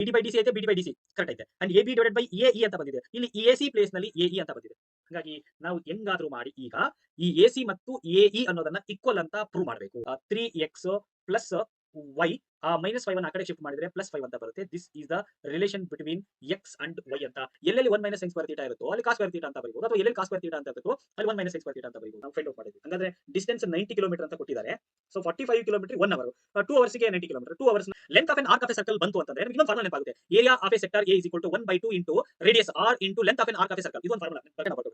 ಬಿಡಿ by DC ಐತೆ, ಬಿಡಿ ಬೈ ಡಿಸಿ ಕರೆಕ್ಟ್ ಐತೆ. And A B divided by A E ಅಂತ ಬಂದಿದೆ. ಇಲ್ಲಿ ಎ ಸಿ ಪ್ಲೇಸ್ ನಲ್ಲಿ ಎ ಇ ಅಂತ ಬಂದಿದೆ. ಹಾಗಾಗಿ ನಾವು ಹೆಂಗಾದ್ರೂ ಮಾಡಿ ಈಗ ಈ ಎ ಸಿ ಮತ್ತು ಎ ಇ ಅನ್ನೋದನ್ನ ಈಕ್ವಲ್ ಅಂತ ಪ್ರೂವ್ ಮಾಡಬೇಕು. 3x ಪ್ಲಸ್ ವೈ -5 ಅನ್ನು ಆ ಕಡೆ ಶಿಫ್ಟ್ ಮಾಡಿದ್ರೆ +5 ಅಂತ ಬರುತ್ತೆ. This is the relation between x and y ಅಂತ. ಎಲ್ಲೆಲ್ಲಿ 1 - sin ಸ್ಕ್ವೇರ್ ಥೀಟಾ ಇರುತ್ತೋ ಅಲ್ಲಿ cos ಸ್ಕ್ವೇರ್ ಥೀಟಾ ಅಂತ ಬರೀಬಹುದು, ಅಥವಾ ಎಲ್ಲೆಲ್ಲಿ cos ಸ್ಕ್ವೇರ್ ಥೀಟಾ ಅಂತ ಇರುತ್ತೋ ಅಲ್ಲಿ 1 - sin ಸ್ಕ್ವೇರ್ ಥೀಟಾ ಅಂತ ಬರೀಬಹುದು. ನಾವು ಫೈಂಡ್ ಔಟ್ ಮಾಡಿದ್ವಿ. ಹಾಗಾದ್ರೆ ಡಿಸ್ಟೆನ್ಸ್ 90 ಕಿಲೋಮೀಟರ್ ಅಂತ ಕೊಟ್ಟಿದ್ದಾರೆ. ಸೊ 45 ಕಿಲೋಮೀಟರ್ 1 ಅವರ್, 2 ಅವರ್ಸ್ ಗೆ 90 kilometre, 2 hours length of an arc of a circle ಬಂತು ಅಂತಂದ್ರೆ ನಮಗೆ ಇನ್ನೊಂದು ಫಾರ್ಮುಲಾ ನೆನಪಾಗುತ್ತೆ. Area of a sector A is equal to 1/2 into radius R into length of an arc of a circle. ಇದೊಂದು formula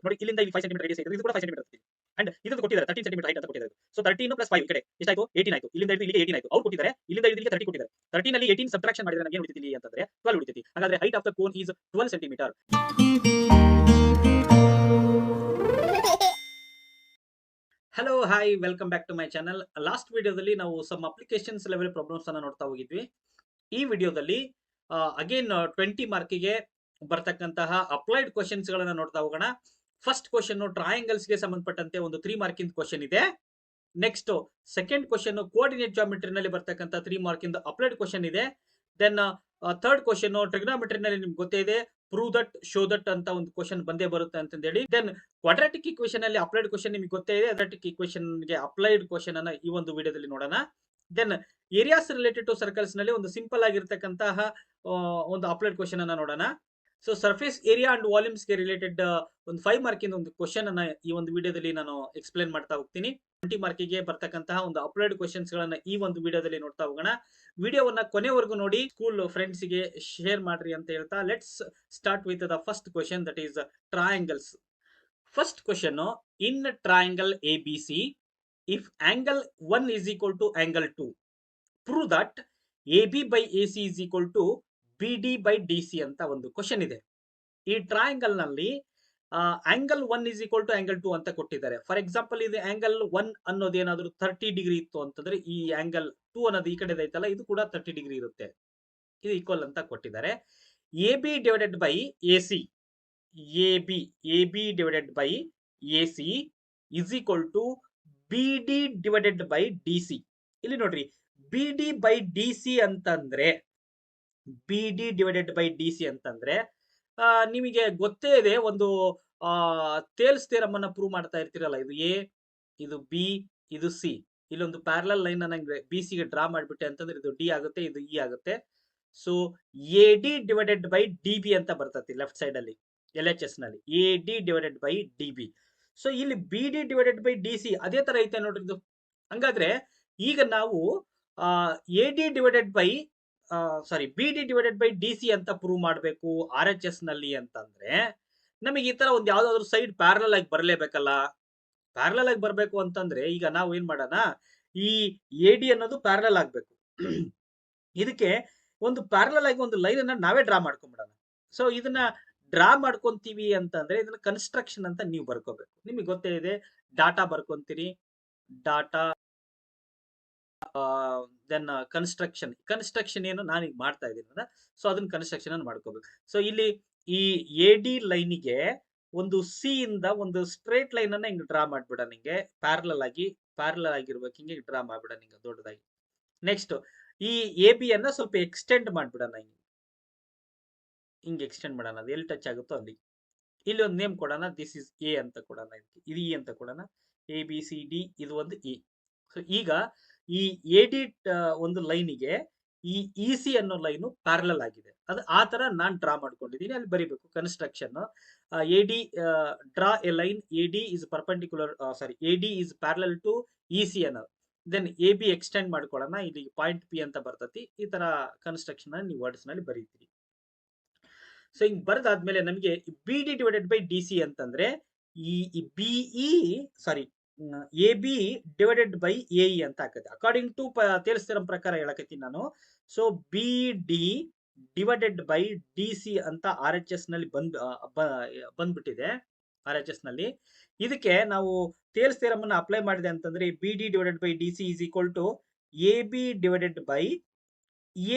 ನೋಡಿ. ಇಲ್ಲಿಂದ ಇಲ್ಲಿ 5 ಸೆಂಟಿಮೀಟರ್ ರೇಡಿಯಸ್ ಇದೆ, ಇದು ಕೂಡ 5 ಸೆಂಟಿಮೀಟರ್ ಇರುತ್ತೆ. ಅಂಡ್ ಇದು ಕೊಟ್ಟಿದ್ದಾರೆ 13 ಸೆಂಟಿಮೀಟರ್ ಹೈಟ್ ಅಂತ ಕೊಟ್ಟಿದ್ದಾರೆ. ಸೊ 13 + 5 ಈ ಕಡೆ ಎಷ್ಟಾಯ್ತು 18 ಆಯ್ತು. ಇಲ್ಲಿಂದ ಇಲ್ಲಿಗೆ 18 ಆಯ್ತು. ಅವ್ರು ಕೊಟ್ಟಿದ್ದಾರೆ ಇಲ್ಲಿಂದ ಇಲ್ಲಿಗೆ 30 ಕೊಟ್ಟಿದ್ದಾರೆ. 13 ಅಲ್ಲಿ 18 ಸಬ್ಟ್ರಾಕ್ಷನ್ ಮಾಡಿದ್ರೆ ನನಗೆ ಏನು ಉಳಿತಿದೆ ಅಂತಂದ್ರೆ 12 ಉಳಿತೈತಿ. ಹಾಗಾದ್ರೆ height of the cone is 12 centimetre. Hello hi, welcome back to my channel. Last ವಿಡಿಯೋದಲ್ಲಿ ನಾವು ಸಮ್ ಅಪ್ಲಿಕೇಶನ್ಸ್ ಲೆವೆಲ್ ಪ್ರಾಬ್ಲಮ್ಸ್ ಅನ್ನ ನೋಡ್ತಾ ಹೋಗಿದ್ವಿ. ಈ ವಿಡಿಯೋದಲ್ಲಿ ಅಗೇನ್ 20 ಮಾರ್ಕಿಗೆ ಬರ್ತಕ್ಕಂತಹ ಅಪ್ಲೈಡ್ ಕ್ವಶನ್ಸ್ ಗಳನ್ನ ನೋಡ್ತಾ ಹೋಗೋಣ. ಫಸ್ಟ್ ಕ್ವಶನ್ ಟ್ರಯಾಂಗಲ್ಸ್ ಗೆ ಸಂಬಂಧಪಟ್ಟಂತೆ ಒಂದು 3 ಮಾರ್ಕಿಂದ ಕ್ವಶನ್ ಇದೆ. Next second question coordinate geometry ನಲ್ಲಿ ಬರ್ತಕ್ಕಂಥ 3 ಮಾರ್ಕಿಂದ ಅಪ್ಲೈಡ್ ಕ್ವಶನ್ ಇದೆ. ದೆನ್ ಥರ್ಡ್ ಕ್ವಶನ್ ಟ್ರಿಗ್ನೋಮೆಟ್ರಿ ನಲ್ಲಿ ನಿಮ್ಗೆ ಗೊತ್ತೇ ಇದೆ, ಪ್ರೂವ್ ದಟ್ ಶೋ ದಟ್ ಅಂತ ಒಂದು ಕ್ವಶನ್ ಬಂದೇ ಬರುತ್ತೆ ಅಂತ ಹೇಳಿ. ದೆನ್ ಕ್ವಾಡ್ರಾಟಿಕ್ ಇಕ್ವೇಶನ್ ಅಲ್ಲಿ ಅಪ್ಲೈಡ್ ಕ್ವಶನ್ ನಿಮಗೆ ಗೊತ್ತೇ ಇದೆ. ಕ್ವಾಡ್ರಾಟಿಕ್ ಇಕ್ವೇಶನ್ ಗೆ ಅಪ್ಲೈಡ್ ಕ್ವಶನ್ ಅನ್ನ ಈ ಒಂದು ವಿಡಿಯೋದಲ್ಲಿ ನೋಡೋಣ. Then areas related to circles ನಲ್ಲಿ ಒಂದು ಸಿಂಪಲ್ ಆಗಿರತಕ್ಕಂತಹ ಒಂದು ಅಪ್ಲೈಡ್ ಕ್ವಶನ್ ಅನ್ನ ನೋಡೋಣ. So surface area and volumes ಗೆ ರಿಲೇಟೆಡ್ ಒಂದು 5 ಮಾರ್ಕಿಂದ ಒಂದು ಕ್ವಶನ್ ಅನ್ನ ಈ ಒಂದು ವಿಡಿಯೋದಲ್ಲಿ ನಾನು ಎಕ್ಸ್ಪ್ಲೇನ್ ಮಾಡ್ತಾ ಹೋಗ್ತೀನಿ. 20 ಮಾರ್ಕಿಗೆ ಬರ್ತಕ್ಕಂತಹ ಒಂದು ಅಪ್ಲೈಡ್ ಕ್ವಶನ್ಸ್ ಗಳನ್ನ ಈ ಒಂದು ವಿಡಿಯೋದಲ್ಲಿ ನೋಡ್ತಾ ಹೋಗೋಣ. ವಿಡಿಯೋವನ್ನ ಕೊನೆವರೆಗೂ ನೋಡಿ, ಸ್ಕೂಲ್ ಫ್ರೆಂಡ್ಸ್ ಗೆ ಶೇರ್ ಮಾಡ್ರಿ ಅಂತ ಹೇಳ್ತಾ let's start with the first question, that is triangles. First question, in triangle ABC if angle 1 is equal to angle 2, prove that AB by AC is equal to BD by DC ಅಂತ ಒಂದು question ಇದೆ. ಈ triangle ನಲ್ಲಿ angle 1 is equal to angle 2 ಅಂತ ಕೊಟ್ಟಿದ್ದಾರೆ. For example ಇದು angle 1 ಅನ್ನೋದು ಏನಾದ್ರು 30 ಡಿಗ್ರಿ ಇತ್ತು ಅಂತಂದ್ರೆ ಈ ಆಂಗಲ್ 2 ಅನ್ನೋದು ಈ ಕಡೆ ಐತಲ್ಲ ಇದು ಕೂಡ 30 ಡಿಗ್ರಿ ಇರುತ್ತೆ. ಇದು ಈಕ್ವಲ್ ಅಂತ ಕೊಟ್ಟಿದ್ದಾರೆ. AB divided by AC, AB divided by AC is equal to BD divided by DC. ಇಲ್ಲಿ ನೋಡ್ರಿ, BD ಬೈ DC ಅಂತಂದ್ರೆ BD ಡಿವೈಡೆಡ್ ಬೈ DC ಅಂತಂದ್ರೆ ನಿಮಗೆ ಗೊತ್ತೇ ಇದೆ, ಒಂದು ಥೇಲ್ಸ್ ಥಿಯರಮ್ ಅನ್ನ ಪ್ರೂವ್ ಮಾಡ್ತಾ ಇರ್ತೀರಲ್ಲ. ಇದು ಎ, ಇದು ಬಿ, ಇದು ಸಿ. ಇಲ್ಲೊಂದು ಪ್ಯಾರಲಲ್ ಲೈನ್ ಅನ್ನ ಬಿ ಸಿ ಗೆ ಡ್ರಾ ಮಾಡ್ಬಿಟ್ಟೆ ಅಂತಂದ್ರೆ ಇದು ಡಿ ಆಗುತ್ತೆ, ಇದು ಇ ಆಗುತ್ತೆ. So AD divided by DB ಅಂತ ಬರ್ತತಿ ಲೆಫ್ಟ್ ಸೈಡ್ ಅಲ್ಲಿ LHS ನಲ್ಲಿ, AD divided by DB. So ಇಲ್ಲಿ BD ಡಿವೈಡೆಡ್ ಬೈ DC ಅದೇ ತರ ಐತೆ ನೋಡ್ರಿ ಇದು. ಹಂಗಾದ್ರೆ ಈಗ ನಾವು AD divided by BD divided by DC ಅಂತ ಪ್ರೂವ್ ಮಾಡಬೇಕು RHS ನಲ್ಲಿ ಅಂತಂದ್ರೆ ನಮಗೆ ಈ ತರ ಒಂದು ಯಾವ್ದಾದ್ರು ಸೈಡ್ ಪ್ಯಾರಲಲ್ ಆಗಿ ಬರಲೇಬೇಕಲ್ಲ. ಪ್ಯಾರಲಲ್ ಆಗಿ ಬರಬೇಕು ಅಂತಂದ್ರೆ ಈಗ ನಾವು ಏನ್ ಮಾಡೋಣ, ಈ AD ಅನ್ನೋದು ಪ್ಯಾರಲಲ್ ಆಗ್ಬೇಕು. ಇದಕ್ಕೆ ಒಂದು ಪ್ಯಾರಲಲ್ ಆಗಿ ಒಂದು ಲೈನ್ ಅನ್ನ ನಾವೇ ಡ್ರಾ ಮಾಡ್ಕೊಂಡ್ಬಿಡೋಣ. ಸೊ ಇದನ್ನ ಡ್ರಾ ಮಾಡ್ಕೊಂತೀವಿ ಅಂತಂದ್ರೆ ಇದನ್ನ ಕನ್ಸ್ಟ್ರಕ್ಷನ್ ಅಂತ ನೀವು ಬರ್ಕೋಬೇಕು. ನಿಮಗೆ ಗೊತ್ತೇ ಇದೆ, ಡಾಟಾ ಬರ್ಕೊಂತೀರಿ, ಡಾಟಾ ದೆನ್ ಕನ್ಸ್ಟ್ರಕ್ಷನ್ ಏನು ನಾನು ಈಗ ಮಾಡ್ತಾ ಇದ್ದೀನಿ. ಸೊ ಅದನ್ನ ಕನ್ಸ್ಟ್ರಕ್ಷನ್ ಅನ್ನು ಮಾಡ್ಕೋಬೇಕು. ಸೊ ಇಲ್ಲಿ ಈ AD ಲೈನಿಗೆ ಒಂದು ಸಿ ಇಂದ ಒಂದು ಸ್ಟ್ರೇಟ್ ಲೈನ್ ಅನ್ನ ಹಿಂಗ್ ಡ್ರಾ ಮಾಡ್ಬಿಡೋಣ. ಹಿಂಗೆ ಪ್ಯಾರಲಲ್ ಆಗಿರ್ಬೇಕು, ಹಿಂಗೆ ಡ್ರಾ ಮಾಡ್ಬಿಡೋಣ ಹಿಂಗೆ ದೊಡ್ಡದಾಗಿ. ನೆಕ್ಸ್ಟ್ ಈ AB ಅನ್ನ ಸ್ವಲ್ಪ ಎಕ್ಸ್ಟೆಂಡ್ ಮಾಡ್ಬಿಡೋಣ, ಹಿಂಗೆ ಎಕ್ಸ್ಟೆಂಡ್ ಮಾಡೋಣ. ಅದು ಎಲ್ಲಿ ಟಚ್ ಆಗುತ್ತೋ ಅಲ್ಲಿ. ಇಲ್ಲಿ ಒಂದು ನೇಮ್ ಕೊಡೋಣ, ದಿಸ್ ಇಸ್ ಎ ಅಂತ ಕೊಡೋಣ, ಇದು ಇ ಅಂತ ಕೊಡೋಣ. ABCD ಇದು ಒಂದು ಇ. ಸೊ ಈಗ ಈ AD ಒಂದು ಲೈನಿಗೆ ಈ EC ಅನ್ನೋ ಲೈನು ಪ್ಯಾರಲಲ್ ಆಗಿದೆ. ಅದು ಆ ತರ ನಾನು ಡ್ರಾ ಮಾಡ್ಕೊಂಡಿದ್ದೀನಿ, ಅಲ್ಲಿ ಬರಿಬೇಕು construction. AD draw A line, AD is perpendicular, AD is parallel to EC ಅನ್ನೋದು. ದೆನ್ AB ಎಕ್ಸ್ಟೆಂಡ್ ಮಾಡ್ಕೊಳ್ಳೋಣ, ಇಲ್ಲಿ ಪಾಯಿಂಟ್ P ಅಂತ ಬರ್ತತಿ. ಈ ತರ ಕನ್ಸ್ಟ್ರಕ್ಷನ್ ನೀವು ವರ್ಡ್ಸ್ ನಲ್ಲಿ ಬರೀತೀರಿ. ಸೊ ಹಿಂಗ್ ಬರೆದಾದ್ಮೇಲೆ ನಮಗೆ BD ಡಿವೈಡೆಡ್ ಬೈ DC ಅಂತಂದ್ರೆ ಈ AB ಡಿವೈಡೆಡ್ ಬೈ AE ಅಂತ ಆಗುತ್ತೆ. ಅಕಾರ್ಡಿಂಗ್ ಟು ಥೇಲ್ಸ್ ಥಿಯರಮ್ ಪ್ರಕಾರ ಹೇಳಕತ್ತೀನಿ ನಾನು. So BD divided by DC ಅಂತ RHS ನಲ್ಲಿ ಬಂದ್ಬಿಟ್ಟಿದೆ. RHS ನಲ್ಲಿ ಇದಕ್ಕೆ ನಾವು ಥೇಲ್ಸ್ ಥಿಯರಮ್ ಅನ್ನ ಅಪ್ಲೈ ಮಾಡಿದೆ ಅಂತಂದ್ರೆ BD divided by DC is equal to AB divided by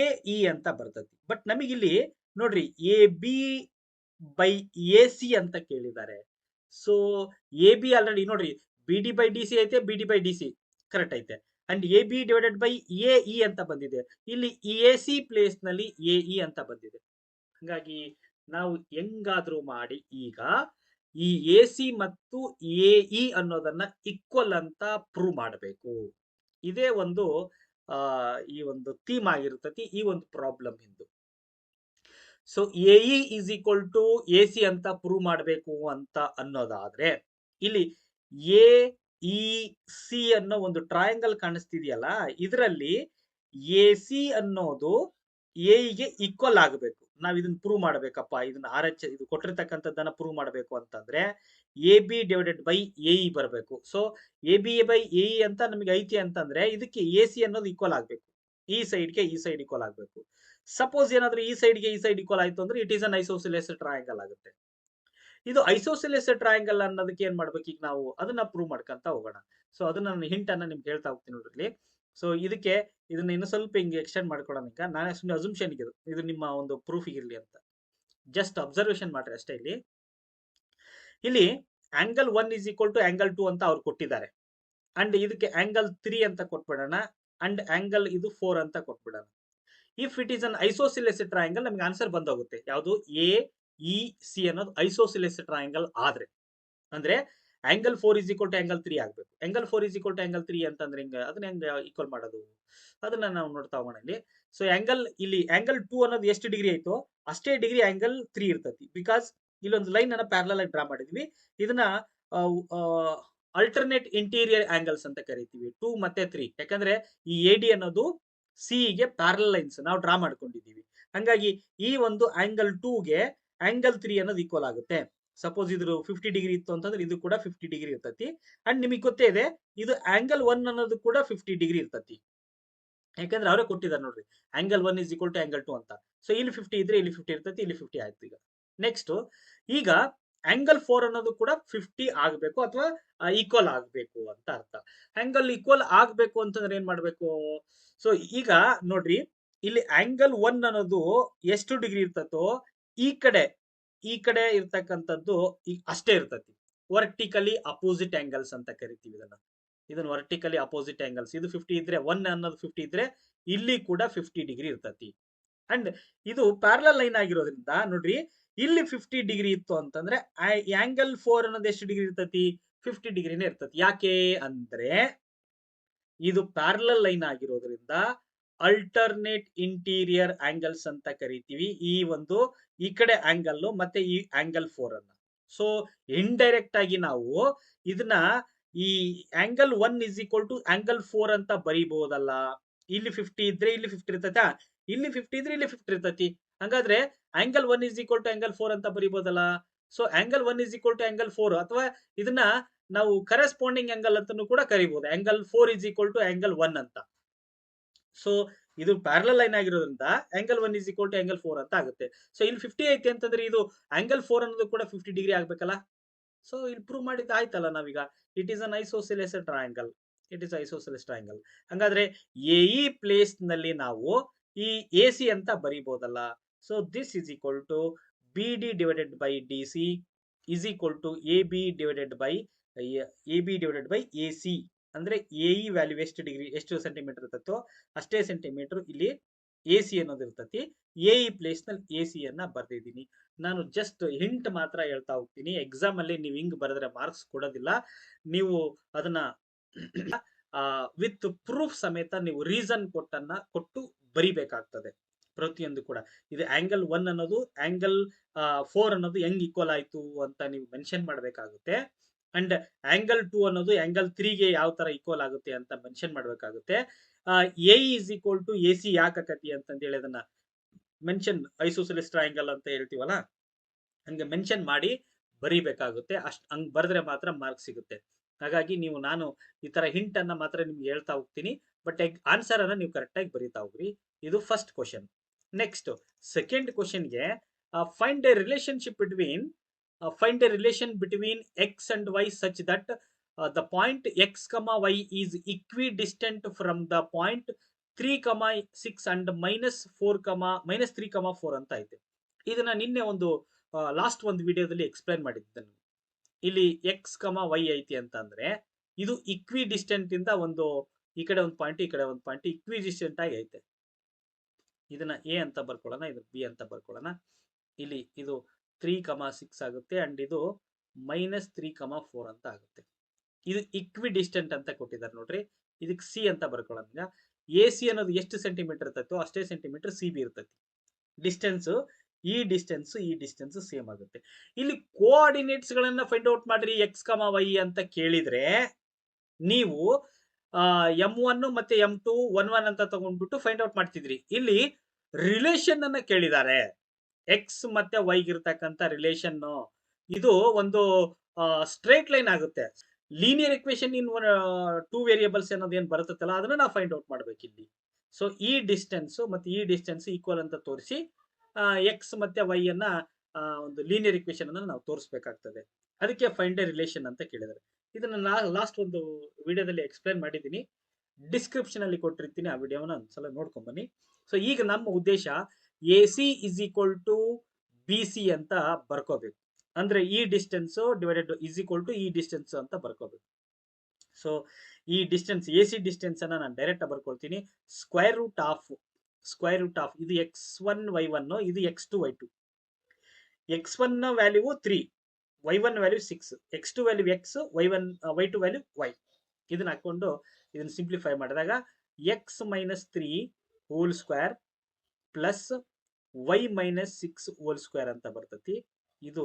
AE ಅಂತ ಬರ್ತತಿ. ಬಟ್ ನಮಗಿಲ್ಲಿ ನೋಡ್ರಿ AB ಬೈ AC ಅಂತ ಕೇಳಿದ್ದಾರೆ. ಸೊ AB ಆಲ್ರೆಡಿ ನೋಡ್ರಿ BD ಬೈ DC ಐತೆ, BD ಬೈ DC ಕರೆಕ್ಟ್ ಐತೆ. And A B divided by A E ಅಂತ ಬಂದಿದೆ. ಇಲ್ಲಿ ಎ ಸಿ ಪ್ಲೇಸ್ ನಲ್ಲಿ ಎ ಇ ಅಂತ ಬಂದಿದೆ. ಹಾಗಾಗಿ ನಾವು ಹೆಂಗಾದ್ರೂ ಮಾಡಿ ಈಗ ಈ ಎ ಸಿ ಮತ್ತು ಎ ಇ ಅನ್ನೋದನ್ನ ಈಕ್ವಲ್ ಅಂತ ಪ್ರೂವ್ ಮಾಡಬೇಕು. ಇದೇ ಒಂದು ಈ ಒಂದು ಥೀಮ್ ಆಗಿರ್ತತಿ ಈ ಒಂದು ಪ್ರಾಬ್ಲಮ್ ಇಂದು. So A E is equal to A C ಅಂತ ಪ್ರೂವ್ ಮಾಡಬೇಕು ಅಂತ ಅನ್ನೋದಾದ್ರೆ ಇಲ್ಲಿ ಎ ಇ ಸಿ ಅನ್ನೋ ಒಂದು ಟ್ರಯಾಂಗಲ್ ಕಾಣಿಸ್ತಿದೆಯಲ್ಲ, ಇದರಲ್ಲಿ ಎ ಸಿ ಅನ್ನೋದು ಎ ಗೆ ಈಕ್ವಲ್ ಆಗಬೇಕು. ನಾವ್ ಇದನ್ನ ಪ್ರೂವ್ ಮಾಡಬೇಕಪ್ಪ, ಇದನ್ನ ಆರ್ ಎಚ್ ಇದು ಕೊಟ್ಟಿರ್ತಕ್ಕಂಥದ್ದನ್ನ ಪ್ರೂವ್ ಮಾಡಬೇಕು ಅಂತಂದ್ರೆ A B divided by A E ಬರಬೇಕು. So A B by A E ಅಂತ ನಮಗೆ ಐತಿ ಅಂತಂದ್ರೆ ಇದಕ್ಕೆ ಎ ಸಿ ಅನ್ನೋದು ಈಕ್ವಲ್ ಆಗ್ಬೇಕು, ಈ ಸೈಡ್ಗೆ ಈ ಸೈಡ್ ಈಕ್ವಲ್ ಆಗ್ಬೇಕು. ಸಪೋಸ್ ಏನಾದ್ರೂ ಈ ಸೈಡ್ಗೆ ಈ ಸೈಡ್ ಈಕ್ವಲ್ ಆಯ್ತು ಅಂದ್ರೆ it is an isosceles triangle ಆಗುತ್ತೆ. ಇದು ಐಸೋಸಿಲಿಯಸ್ ಟ್ರಯಾಂಗಲ್ ಅನ್ನೋದಕ್ಕೆ ಏನ್ ಮಾಡ್ಬೇಕು, ಈಗ ನಾವು ಅದನ್ನ ಪ್ರೂವ್ ಮಾಡ್ಕೊಂತ ಹೋಗೋಣ. ಸೊ ಅದನ್ನ ನಾನು ಹಿಂಟ್ ಅನ್ನ ನಿಮ್ಗೆ ಹೇಳ್ತಾ ಹೋಗ್ತೀನಿ ನೋಡ್ರಿ. ಸೊ ಇದಕ್ಕೆ ಇದನ್ನ ಇನ್ನು ಸ್ವಲ್ಪ ಹಿಂಗೆ ಎಕ್ಸ್ಟೆಂಡ್ ಮಾಡ್ಕೊಳ್ಳೋಣ. ಈಗ ನಾನೇ ಸುಮ್ಮನೆ ಅಸಂಪ್ಷನ್ ಇದು ನಿಮ್ಮ ಒಂದು ಪ್ರೂಫ್ ಇರಲಿ ಅಂತ ಜಸ್ಟ್ ಅಬ್ಸರ್ವೇಷನ್ ಮಾಡ್ರಿ ಅಷ್ಟೇ. ಇಲ್ಲಿ angle 1 is equal to angle 2 ಅಂತ ಅವ್ರು ಕೊಟ್ಟಿದ್ದಾರೆ. ಅಂಡ್ ಇದಕ್ಕೆ ಆಂಗಲ್ 3 ಅಂತ ಕೊಟ್ಬಿಡೋಣ. ಅಂಡ್ ಆಂಗಲ್ ಇದು 4 ಅಂತ ಕೊಟ್ಬಿಡೋಣ. If it is an isosceles triangle ನಮ್ಗೆ ಆನ್ಸರ್ ಬಂದೋಗುತ್ತೆ. ಯಾವುದು ಎ ಇ ಸಿ ಅನ್ನೋದು ಐಸೋಸಿಲಿಯಸ್ ಟ್ರಯಾಂಗಲ್ ಆದ್ರೆ, ಅಂದ್ರೆ angle 4 is equal to angle 3 ಆಗ್ಬೇಕು. Angle 4 is equal to angle 3 ಅಂತಂದ್ರೆ ಅದನ್ನ ಹೆಂಗ ಈಕ್ವಲ್ ಮಾಡೋದು, ಅದನ್ನ ನಾವು ನೋಡ್ತಾ ಹೋಗೋಣ ಇಲ್ಲಿ. ಸೊ ಇಲ್ಲಿ ಆಂಗಲ್ 2 ಅನ್ನೋದು ಎಷ್ಟು ಡಿಗ್ರಿ ಆಯ್ತು ಅಷ್ಟೇ ಡಿಗ್ರಿ ಆಂಗಲ್ 3 ಇರ್ತತಿ. ಬಿಕಾಸ್ ಇಲ್ಲೊಂದು ಲೈನ್ ಅನ್ನ ಪ್ಯಾರಲಲ್ ಆಗಿ ಡ್ರಾ ಮಾಡಿದ್ವಿ. ಇದನ್ನ ಅಲ್ಟರ್ನೇಟ್ ಇಂಟೀರಿಯರ್ ಆಂಗಲ್ಸ್ ಅಂತ ಕರಿತೀವಿ, 2 ಮತ್ತೆ 3. ಯಾಕಂದ್ರೆ ಈ ಎ ಡಿ ಅನ್ನೋದು ಸಿ ಗೆ ಪ್ಯಾರಲಲ್ ಲೈನ್ಸ್ ನಾವು ಡ್ರಾ ಮಾಡ್ಕೊಂಡಿದ್ದೀವಿ. ಹಂಗಾಗಿ ಈ ಒಂದು ಆಂಗಲ್ 2 ಗೆ ಆಂಗಲ್ 3 ಅನ್ನೋದು ಈಕ್ವಲ್ ಆಗುತ್ತೆ. ಸಪೋಸ್ ಇದ್ರ 50 ಡಿಗ್ರಿ ಇತ್ತು ಅಂತಂದ್ರೆ ಇದು ಕೂಡ 50 ಡಿಗ್ರಿ ಇರ್ತತಿ. ಅಂಡ್ ನಿಮಗೆ ಗೊತ್ತೇ ಇದೆ ಇದು ಆಂಗಲ್ 1 ಅನ್ನೋದು ಕೂಡ 50 ಡಿಗ್ರಿ ಇರ್ತತಿ. ಯಾಕಂದ್ರೆ ಅವರೇ ಕೊಟ್ಟಿದ್ದಾರೆ ನೋಡ್ರಿ, angle 1 is equal to angle 2 ಅಂತ. ಸೊ ಇಲ್ಲಿ 50 ಇದ್ರೆ ಇಲ್ಲಿ 50 ಇರ್ತತಿ, ಇಲ್ಲಿ 50 ಆಯ್ತು. ಈಗ ನೆಕ್ಸ್ಟ್ ಈಗ ಆಂಗಲ್ 4 ಅನ್ನೋದು ಕೂಡ 50 ಆಗಬೇಕು ಅಥವಾ ಈಕ್ವಲ್ ಆಗಬೇಕು ಅಂತ ಅರ್ಥ. ಆಂಗಲ್ ಈಕ್ವಲ್ ಆಗಬೇಕು ಅಂತಂದ್ರೆ ಏನ್ ಮಾಡ್ಬೇಕು, ಸೊ ಈಗ ನೋಡ್ರಿ ಇಲ್ಲಿ ಆಂಗಲ್ 1 ಅನ್ನೋದು ಎಷ್ಟು ಡಿಗ್ರಿ ಇರ್ತತೋ ಈ ಕಡೆ ಇರ್ತಕ್ಕಂಥದ್ದು ಅಷ್ಟೇ ಇರ್ತತಿ. ವರ್ಟಿಕಲಿ ಅಪೋಸಿಟ್ ಆಂಗಲ್ಸ್ ಅಂತ ಕರಿತೀವಿ ಇದನ್ನ ವರ್ಟಿಕಲಿ ಅಪೋಸಿಟ್ ಆಂಗಲ್ಸ್. ಇದು 50 ಇದ್ರೆ 1 ಅನ್ನೋದು 50 ಇದ್ರೆ ಇಲ್ಲಿ ಕೂಡ 50 ಡಿಗ್ರಿ ಇರ್ತತಿ. ಅಂಡ್ ಇದು ಪ್ಯಾರಲಲ್ ಲೈನ್ ಆಗಿರೋದ್ರಿಂದ ನೋಡ್ರಿ ಇಲ್ಲಿ 50 ಡಿಗ್ರಿ ಇತ್ತು ಅಂತಂದ್ರೆ ಆಂಗಲ್ 4 ಅನ್ನೋದು ಎಷ್ಟು ಡಿಗ್ರಿ ಇರ್ತತಿ, 50 ಡಿಗ್ರಿನೇ ಇರ್ತತಿ. ಯಾಕೆ ಅಂದ್ರೆ ಇದು ಪ್ಯಾರಲಲ್ ಲೈನ್ ಆಗಿರೋದ್ರಿಂದ ಅಲ್ಟರ್ನೇಟ್ ಇಂಟೀರಿಯರ್ ಆಂಗಲ್ಸ್ ಅಂತ ಕರಿತೀವಿ ಈ ಕಡೆ ಆಂಗಲ್ ಮತ್ತೆ ಈ ಆಂಗಲ್ 4 ಅನ್ನ. ಸೊ ಇಂಡೈರೆಕ್ಟ್ ಆಗಿ ನಾವು ಇದನ್ನ ಈ angle 1 is equal to angle 4 ಅಂತ ಬರೀಬಹುದಲ್ಲ. ಇಲ್ಲಿ 50 ಇದ್ರೆ ಇಲ್ಲಿ 50 ಇರ್ತೈತಾ, ಇಲ್ಲಿ 50 ಇದ್ರೆ ಇಲ್ಲಿ 50 ಇರ್ತತಿ. ಹಾಗಾದ್ರೆ angle 1 is equal to angle 4 ಅಂತ ಬರೀಬಹುದಲ್ಲ. So angle 1 is equal to angle 4 ಅಥವಾ ಇದನ್ನ ನಾವು ಕರೆಸ್ಪಾಂಡಿಂಗ್ ಆಂಗಲ್ ಅಂತಾನೂ ಕೂಡ ಕರಿಬಹುದು, angle 4 is equal to angle 1 ಅಂತ. ಸೊ ಇದು ಪ್ಯಾರಲಲ್ ಲೈನ್ ಆಗಿರೋದ್ರಿಂದ angle 1 is equal to angle 4 ಅಂತ ಆಗುತ್ತೆ. ಸೊ ಇಲ್ಲಿ 50 ಐತಿ ಅಂತಂದ್ರೆ ಇದು ಆಂಗಲ್ 4 ಅನ್ನೋದು ಕೂಡ 50 ಡಿಗ್ರಿ ಆಗ್ಬೇಕಲ್ಲ. ಸೊ ಇಲ್ಲಿ ಪ್ರೂವ್ ಮಾಡಿದ್ದು ಆಯ್ತಲ್ಲ ನಾವೀಗ. It is an isosceles triangle. It is isosceles triangle. ಹಂಗಾದ್ರೆ ಎ ಇ ಪ್ಲೇಸ್ ನಲ್ಲಿ ನಾವು ಈ ಎ ಸಿ ಅಂತ ಬರೀಬಹುದಲ್ಲ. So this is equal to B D divided by D C is equal to A B divided by A C. ಅಂದ್ರೆ A E value ಎಷ್ಟು centimeter ಇರ್ತೋ ಅಷ್ಟೇ ಸೆಂಟಿಮೀಟರ್ ಇಲ್ಲಿ ಎ ಸಿ ಅನ್ನೋದು ಇರ್ತತಿ. ಎ ಇ ಪ್ಲೇಸ್ ನಲ್ಲಿ ಎ ಸಿ ಅನ್ನ ಬರ್ದಿದ್ದೀನಿ. ನಾನು ಜಸ್ಟ್ ಹಿಂಟ್ ಮಾತ್ರ ಹೇಳ್ತಾ ಹೋಗ್ತೀನಿ. ಎಕ್ಸಾಮ್ ಅಲ್ಲಿ ನೀವು ಹಿಂಗ್ ಬರೆದ್ರೆ ಮಾರ್ಕ್ಸ್ ಕೊಡೋದಿಲ್ಲ. ನೀವು ಅದನ್ನ ವಿತ್ ಪ್ರೂಫ್ ಸಮೇತ ನೀವು ರೀಸನ್ ಕೊಟ್ಟು ಬರಿಬೇಕಾಗ್ತದೆ ಪ್ರತಿಯೊಂದು ಕೂಡ. ಇದು ಆಂಗಲ್ 1 ಅನ್ನೋದು ಆಂಗಲ್ 4 ಅನ್ನೋದು ಹೆಂಗ್ ಈಕ್ವಲ್ ಆಯ್ತು ಅಂತ ನೀವು ಮೆನ್ಷನ್ ಮಾಡಬೇಕಾಗುತ್ತೆ. ಅಂಡ್ ಆಂಗಲ್ 2 ಅನ್ನೋದು ಆಂಗಲ್ 3 ಗೆ ಯಾವ ತರ ಈಕ್ವಲ್ ಆಗುತ್ತೆ ಅಂತ ಮೆನ್ಷನ್ ಮಾಡಬೇಕಾಗುತ್ತೆ. A is equal to A C ಯಾಕೆ ಆಕತಿ ಅಂತಂದೇಳಿ ಅದನ್ನ ಮೆನ್ಷನ್ ಐಸೋಸಿಲಿಯಸ್ ಟ್ರಯಾಂಗಲ್ ಅಂತ ಹೇಳ್ತೀವಲ್ಲ ಹಂಗೆ ಮೆನ್ಷನ್ ಮಾಡಿ ಬರಿಬೇಕಾಗುತ್ತೆ. ಹಂಗ್ ಬರೆದ್ರೆ ಮಾತ್ರ ಮಾರ್ಕ್ಸ್ ಸಿಗುತ್ತೆ. ಹಾಗಾಗಿ ನಾನು ಈ ತರ ಹಿಂಟ್ ಅನ್ನ ಮಾತ್ರ ನಿಮ್ಗೆ ಹೇಳ್ತಾ ಹೋಗ್ತೀನಿ, ಬಟ್ ಆನ್ಸರ್ ಅನ್ನ ನೀವು ಕರೆಕ್ಟ್ ಆಗಿ ಬರೀತಾ ಹೋಗ್ರಿ. ಇದು ಫಸ್ಟ್ ಕ್ವಶನ್. ನೆಕ್ಸ್ಟ್ ಸೆಕೆಂಡ್ ಕ್ವಶನ್ಗೆ find a relationship between x and y such that the point x, y is equidistant from the point 3, 6 and -3, 4 ಅಂತ ಐತೆ. ಇದನ್ನ ನಿನ್ನೆ ಲಾಸ್ಟ್ ಒಂದು ವಿಡಿಯೋದಲ್ಲಿ ಎಕ್ಸ್ಪ್ಲೈನ್ ಮಾಡಿದ್ದೆ. ಇಲ್ಲಿ x, y ಐತಿ ಅಂತ ಅಂದ್ರೆ ಇದು ಇಕ್ವಿ ಡಿಸ್ಟೆಂಟ್ ಇಂದ ಒಂದು ಈ ಕಡೆ ಒಂದು ಪಾಯಿಂಟ್, ಈ ಕಡೆ ಒಂದು ಪಾಯಿಂಟ್ ಇಕ್ವಿಡಿಸ್ಟೆಂಟ್ ಆಗಿ ಐತೆ. ಇದನ್ನ ಎ ಅಂತ ಬರ್ಕೊಳ್ಳೋಣ, ಇದು ಬಿ ಅಂತ ಬರ್ಕೊಳ್ಳೋಣ. ಇಲ್ಲಿ ಇದು 3,6 ಆಗುತ್ತೆ ಅಂಡ್ ಇದು -3,4 ಅಂತ ಆಗುತ್ತೆ. ಇದು ಇಕ್ವಿಡಿಸ್ಟೆಂಟ್ ಅಂತ ಕೊಟ್ಟಿದ್ದಾರೆ ನೋಡ್ರಿ. ಇದಕ್ಕೆ ಸಿ ಅಂತ ಬರ್ಕೊಳ್ಳೋಣ. ಎ ಸಿ ಅನ್ನೋದು ಎಷ್ಟು ಸೆಂಟಿಮೀಟರ್ ಇರ್ತೈತೋ ಅಷ್ಟೇ ಸೆಂಟಿಮೀಟರ್ ಸಿ ಬಿ ಇರ್ತೈತಿ. ಡಿಸ್ಟೆನ್ಸ್ ಈ ಡಿಸ್ಟೆನ್ಸ್ ಸೇಮ್ ಆಗುತ್ತೆ. ಇಲ್ಲಿ ಕೋಆರ್ಡಿನೇಟ್ಸ್ ಗಳನ್ನ ಫೈಂಡ್ ಔಟ್ ಮಾಡ್ರಿ ಎಕ್ಸ್ ಕಮ ವೈ ಅಂತ ಕೇಳಿದ್ರೆ ನೀವು M1 ಮತ್ತೆ M2 1 ಅಂತ ತಗೊಂಡ್ಬಿಟ್ಟು ಫೈಂಡ್ ಔಟ್ ಮಾಡ್ತಿದ್ರಿ. ಇಲ್ಲಿ ರಿಲೇಷನ್ ಅನ್ನ ಕೇಳಿದ್ದಾರೆ, ಎಕ್ಸ್ ಮತ್ತೆ ವೈ ಇರ್ತಕ್ಕಂಥ ರಿಲೇಷನ್. ಇದು ಒಂದು ಸ್ಟ್ರೇಟ್ ಲೈನ್ ಆಗುತ್ತೆ. ಲೀನಿಯರ್ ಇಕ್ವೇಶನ್ ಇನ್ 2 ವೇರಿಯೇಬಲ್ಸ್ ಅನ್ನೋದು ಏನ್ ಬರುತ್ತಲ್ಲ ಅದನ್ನ ನಾವು ಫೈಂಡ್ ಔಟ್ ಮಾಡ್ಬೇಕು ಇಲ್ಲಿ. ಸೊ ಈ ಡಿಸ್ಟೆನ್ಸ್ ಮತ್ತೆ ಈ ಡಿಸ್ಟೆನ್ಸ್ ಈಕ್ವಲ್ ಅಂತ ತೋರಿಸಿ ಎಕ್ಸ್ ಮತ್ತೆ ವೈ ಅನ್ನ ಒಂದು ಲೀನಿಯರ್ ಇಕ್ವೇಶನ್ ಅನ್ನ ನಾವು ತೋರಿಸಬೇಕಾಗ್ತದೆ. ಅದಕ್ಕೆ ಫೈಂಡ್ ಎ ರಿಲೇಷನ್ ಅಂತ ಕೇಳಿದ್ದಾರೆ. ಇದನ್ನ ಲಾಸ್ಟ್ ಒಂದು ವಿಡಿಯೋದಲ್ಲಿ ಎಕ್ಸ್ಪ್ಲೈನ್ ಮಾಡಿದ್ದೀನಿ, ಡಿಸ್ಕ್ರಿಪ್ಷನ್ ಅಲ್ಲಿ ಕೊಟ್ಟಿರ್ತೀನಿ, ಆ ವಿಡಿಯೋನ ಒಂದ್ಸಲ ನೋಡ್ಕೊಂಡ್ ಬನ್ನಿ. ಸೊ ಈಗ ನಮ್ಮ ಉದ್ದೇಶ A C is equal to B C ಅಂತ ಬರ್ಕೋಬೇಕು. ಅಂದ್ರೆ ಈ distance divided is equal to ಈ ಡಿಸ್ಟೆನ್ಸ್ ಅಂತ ಬರ್ಕೋಬೇಕು. ಸೊ ಈ ಡಿಸ್ಟೆನ್ಸ್ ಎ ಸಿ ಡಿಸ್ಟೆನ್ಸ್ ಅನ್ನ ನಾನು ಡೈರೆಕ್ಟ್ ಬರ್ಕೊಳ್ತೀನಿ. ಸ್ಕ್ವೇರ್ ರೂಟ್ ಆಫ್ ಇದು x1 y1, ಇದು x2 y2. x1 ನ value 3, y1 value 6, x2 value x, y2 value y. ಇದನ್ನ ಹಾಕೊಂಡು ಇದನ್ನ ಸಿಂಪ್ಲಿಫೈ ಮಾಡಿದಾಗ x - 3 whole square plus y - 6 hole square ಅಂತ ಬರ್ತತಿ. ಇದು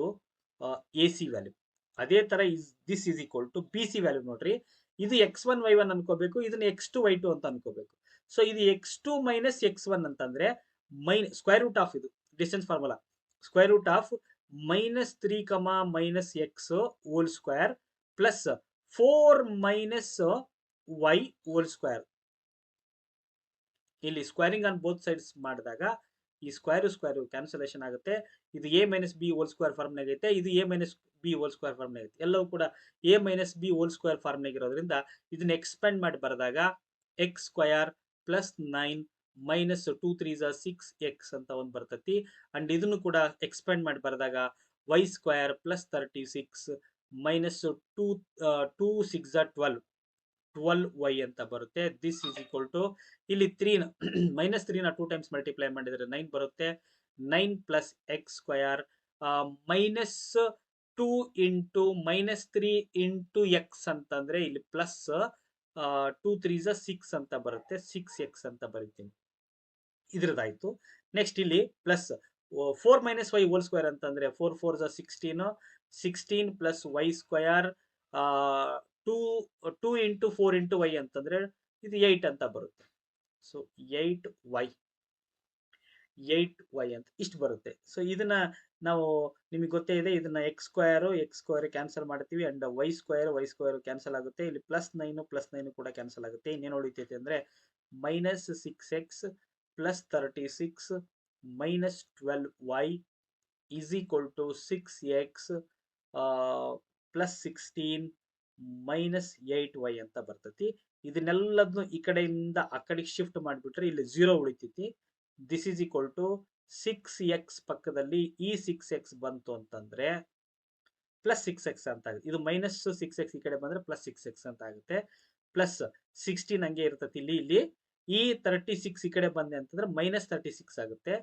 ಎ ಸಿ ವ್ಯಾಲ್ಯೂ. ಅದೇ ತರ this is equal to B C value ನೋಡ್ರಿ. ಇದು x1 y1 ಅನ್ಕೋಬೇಕು, ಇದನ್ನ x2 y2 ಅಂತ ಅನ್ಕೋಬೇಕು. ಸೊ ಇದು x2 - x1 ಅಂತಂದ್ರೆ ಸ್ಕ್ವೇರ್ ರೂಟ್ ಆಫ್, ಇದು distance formula, square root of -3, -x whole square plus 4 - y whole square. ಇಲ್ಲಿ ಸ್ಕ್ವೇರಿಂಗ್ ಆನ್ ಬೋತ್ ಸೈಡ್ಸ್ ಮಾಡಿದಾಗ ಈ ಸ್ಕ್ವೇರ್ ಕ್ಯಾನ್ಸಲೇಷನ್ ಆಗುತ್ತೆ. ಇದು a - b whole square form ನಾಗ ಐತೆ, ಇದು a - b whole square form ನಾಗ ಐತೆ. ಎಲ್ಲವೂ ಕೂಡ a - b whole square form ನಾಗ ಇರೋದ್ರಿಂದ ಇದನ್ನ ಎಕ್ಸ್ಪೆಂಡ್ ಮಾಡಿ ಬರೆದಾಗ x ಸ್ಕ್ವೇರ್ ಪ್ಲಸ್ 9 -2 3 6 x ಅಂತ ಒಂದು ಬರ್ತತಿ. ಅಂಡ್ ಇದನ್ನು ಕೂಡ ಎಕ್ಸ್ಪೆಂಡ್ ಮಾಡಿ ಬರೆದಾಗ y ಸ್ಕ್ವೇರ್ ಪ್ಲಸ್ 36 -2 6 12y ಅಂತ ಬರುತ್ತೆ. ದಿಸ್ ಇಸ್ ಈಕ್ವಲ್ ಟು ಇಲ್ಲಿ -3 ನ 2 ಟೈಮ್ಸ್ ಮಲ್ಟಿಪ್ಲೈ ಮಾಡಿದ್ರೆ 9 ಬರುತ್ತೆ. 9 plus X square -2 into -3 into X ಅಂತಂದ್ರೆ ಇಲ್ಲಿ ಪ್ಲಸ್ 2 3 6 ಅಂತ ಬರುತ್ತೆ. 6x ಅಂತ ಬರೀತೀನಿ, ಇದ್ರದಾಯ್ತು. ನೆಕ್ಸ್ಟ್ ಇಲ್ಲಿ ಪ್ಲಸ್ 4 - y ಹೋಲ್ ಸ್ಕ್ವೇರ್ ಅಂತಂದ್ರೆ 4 4 16, 16 plus y square 2 into 4 into y ಅಂತಂದ್ರೆ ಇದು 8 ಅಂತ ಬರುತ್ತೆ. ಸೊ 8y ಅಂತ ಇಷ್ಟು ಬರುತ್ತೆ. ಸೊ ಇದನ್ನ ನಾವು ನಿಮಗೆ ಗೊತ್ತೇ ಇದೆ, ಇದನ್ನ ಎಕ್ಸ್ ಸ್ಕ್ವೇರ್ ಕ್ಯಾನ್ಸಲ್ ಮಾಡ್ತೀವಿ ಅಂಡ್ y ಸ್ಕ್ವೇರ್ ಕ್ಯಾನ್ಸಲ್ ಆಗುತ್ತೆ. ಇಲ್ಲಿ +9 ಕೂಡ ಕ್ಯಾನ್ಸಲ್ ಆಗುತ್ತೆ. ಇನ್ನೇನು ಉಳಿತೈತೆ ಅಂದ್ರೆ -6x plus 36 -12y is equal to 6x plus 16 -8y ಅಂತ ಬರ್ತೈತಿ. ಇದನ್ನೆಲ್ಲದನ್ನು ಈ ಕಡೆಯಿಂದ ಆ ಕಡೆಗೆ ಶಿಫ್ಟ್ ಮಾಡಿಬಿಟ್ರೆ ಇಲ್ಲಿ 0 ಉಳಿತೈತಿ. This is equal to 6x ಪಕ್ಕದಲ್ಲಿ ಈ 6x ಬಂತು ಅಂತಂದ್ರೆ ಪ್ಲಸ್ 6x ಅಂತ ಆಗುತ್ತೆ. ಇದು -6x ಈ ಕಡೆ ಬಂದ್ರೆ ಪ್ಲಸ್ 6x ಅಂತ ಆಗುತ್ತೆ. ಪ್ಲಸ್ 16 ಹಂಗೆ ಇರ್ತತಿ. ಇಲ್ಲಿ ಈ 36 ಈ ಕಡೆ ಬಂದೆ ಅಂತಂದ್ರೆ -36 ಆಗುತ್ತೆ.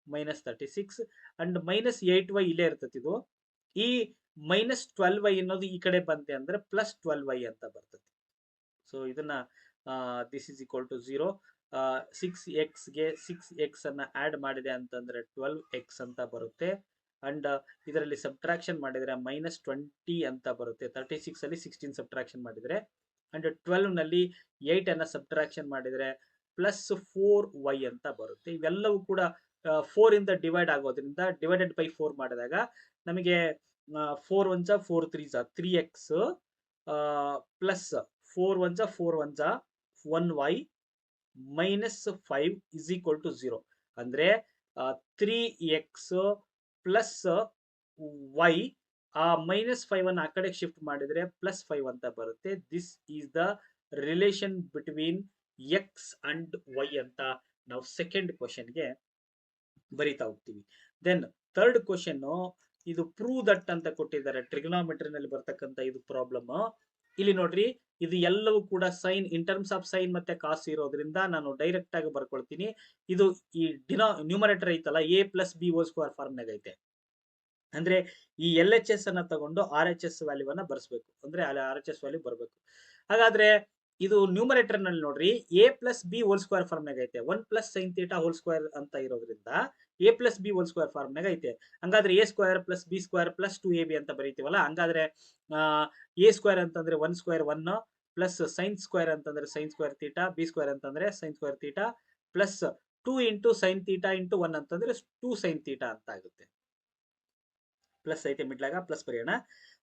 -36 ಅಂಡ್ -8y ಇಲ್ಲೇ ಇರ್ತತಿ. ಇದು ಈ -12y ಅನ್ನೋದು ಈ ಕಡೆ ಬಂತೆ ಅಂದ್ರೆ ಪ್ಲಸ್ 12y ಅಂತ ಬರ್ತದೆ. ಸೊ ಇದನ್ನ this is equal to 0. 6x ಗೆ 6x ಅನ್ನ ಆಡ್ ಮಾಡಿದೆ ಅಂತಂದ್ರೆ 12x ಅಂತ ಬರುತ್ತೆ. ಅಂಡ್ ಇದರಲ್ಲಿ ಸಬ್ಟ್ರಾಕ್ಷನ್ ಮಾಡಿದ್ರೆ -20 ಅಂತ ಬರುತ್ತೆ. 36 ಅಲ್ಲಿ 16 ಸಬ್ಟ್ರಾಕ್ಷನ್ ಮಾಡಿದ್ರೆ ಅಂಡ್ 12 ನಲ್ಲಿ 8 ಅನ್ನ ಸಬ್ಟ್ರಾಕ್ಷನ್ ಮಾಡಿದ್ರೆ ಪ್ಲಸ್ 4y ಅಂತ ಬರುತ್ತೆ. ಇವೆಲ್ಲವೂ ಕೂಡ 4 ಇಂದ ಡಿವೈಡ್ ಆಗೋದ್ರಿಂದ ಡಿವೈಡೆಡ್ ಬೈ 4 ಮಾಡಿದಾಗ ನಮಗೆ 4 1 4 3 3x plus 4 1 4 1 1y -5 is equal to 0. ಅಂದ್ರೆ 3x ಪ್ಲಸ್ y -5 ಅನ್ನು ಆ ಕಡೆ ಶಿಫ್ಟ್ ಮಾಡಿದ್ರೆ +5 ಅಂತ ಬರುತ್ತೆ. This is the relation between x and y ಅಂತ ನಾವು ಸೆಕೆಂಡ್ ಕ್ವಶನ್ಗೆ ಬರಿತಾ ಹೋಗ್ತೀವಿ. ದೆನ್ ಥರ್ಡ್ ಕ್ವಶನ್, ಇದು ಪ್ರೂವ್ ದಟ್ ಅಂತ ಕೊಟ್ಟಿದ್ದಾರೆ. ಟ್ರಿಗ್ನೋಮೆಟ್ರಿನಲ್ಲಿ ಬರ್ತಕ್ಕಂಥ ಇದು ಪ್ರಾಬ್ಲಮ್. ಇಲ್ಲಿ ನೋಡ್ರಿ, ಇದು ಎಲ್ಲವೂ ಕೂಡ sine in terms of sine ಮತ್ತೆ ಕಾಸ್ ಇರೋದ್ರಿಂದ ನಾನು ಡೈರೆಕ್ಟ್ ಆಗಿ ಬರ್ಕೊಳ್ತೀನಿ. ಇದು ಈ ನ್ಯೂಮರೇಟರ್ ಐತಲ್ಲ A plus B whole square ಫಾರ್ಮ್ನಾಗ ಐತೆ. ಅಂದ್ರೆ ಈ ಎಲ್ ಎಚ್ ಎಸ್ ಅನ್ನ ತಗೊಂಡು ಆರ್ ಎಚ್ ಎಸ್ ವ್ಯಾಲ್ಯೂವನ್ನ ಬರ್ಸ್ಬೇಕು. ಅಂದ್ರೆ ಅಲ್ಲಿ ಆರ್ ಎಚ್ ಎಸ್ ವ್ಯಾಲ್ಯೂ ಬರಬೇಕು. ಹಾಗಾದ್ರೆ ಇದು ನ್ಯೂಮರೇಟರ್ ನಲ್ಲಿ ನೋಡ್ರಿ A plus B whole square ಫಾರ್ಮ್ನಾಗ ಐತೆ. 1 plus sine theta whole square ಅಂತ ಇರೋದ್ರಿಂದ A plus B whole square ಫಾರ್ಮ್ನಾಗ ಐತೆ. ಹಂಗಾದ್ರೆ A square plus B square plus 2ab ಅಂತ ಬರೀತೀವಲ್ಲ. ಹಂಗಾದ್ರೆ ಎ ಸ್ಕ್ವೇರ್ ಅಂತಂದ್ರೆ 1 ಸ್ಕ್ವೇರ್ 1 ಪ್ಲಸ್ ಸೈನ್ ಸ್ಕ್ವೇರ್ ಅಂತಂದ್ರೆ sine square theta, B square ಅಂತಂದ್ರೆ sine square theta plus 2 into sine theta into 1 ಅಂತಂದ್ರೆ 2 ಸೈನ್ ಥೀಟಾ ಅಂತ ಆಗುತ್ತೆ. ಪ್ಲಸ್ ಐತೆ ಮಿಡ್ಲಾಗ ಪ್ಲಸ್ ಬರೆಯೋಣ.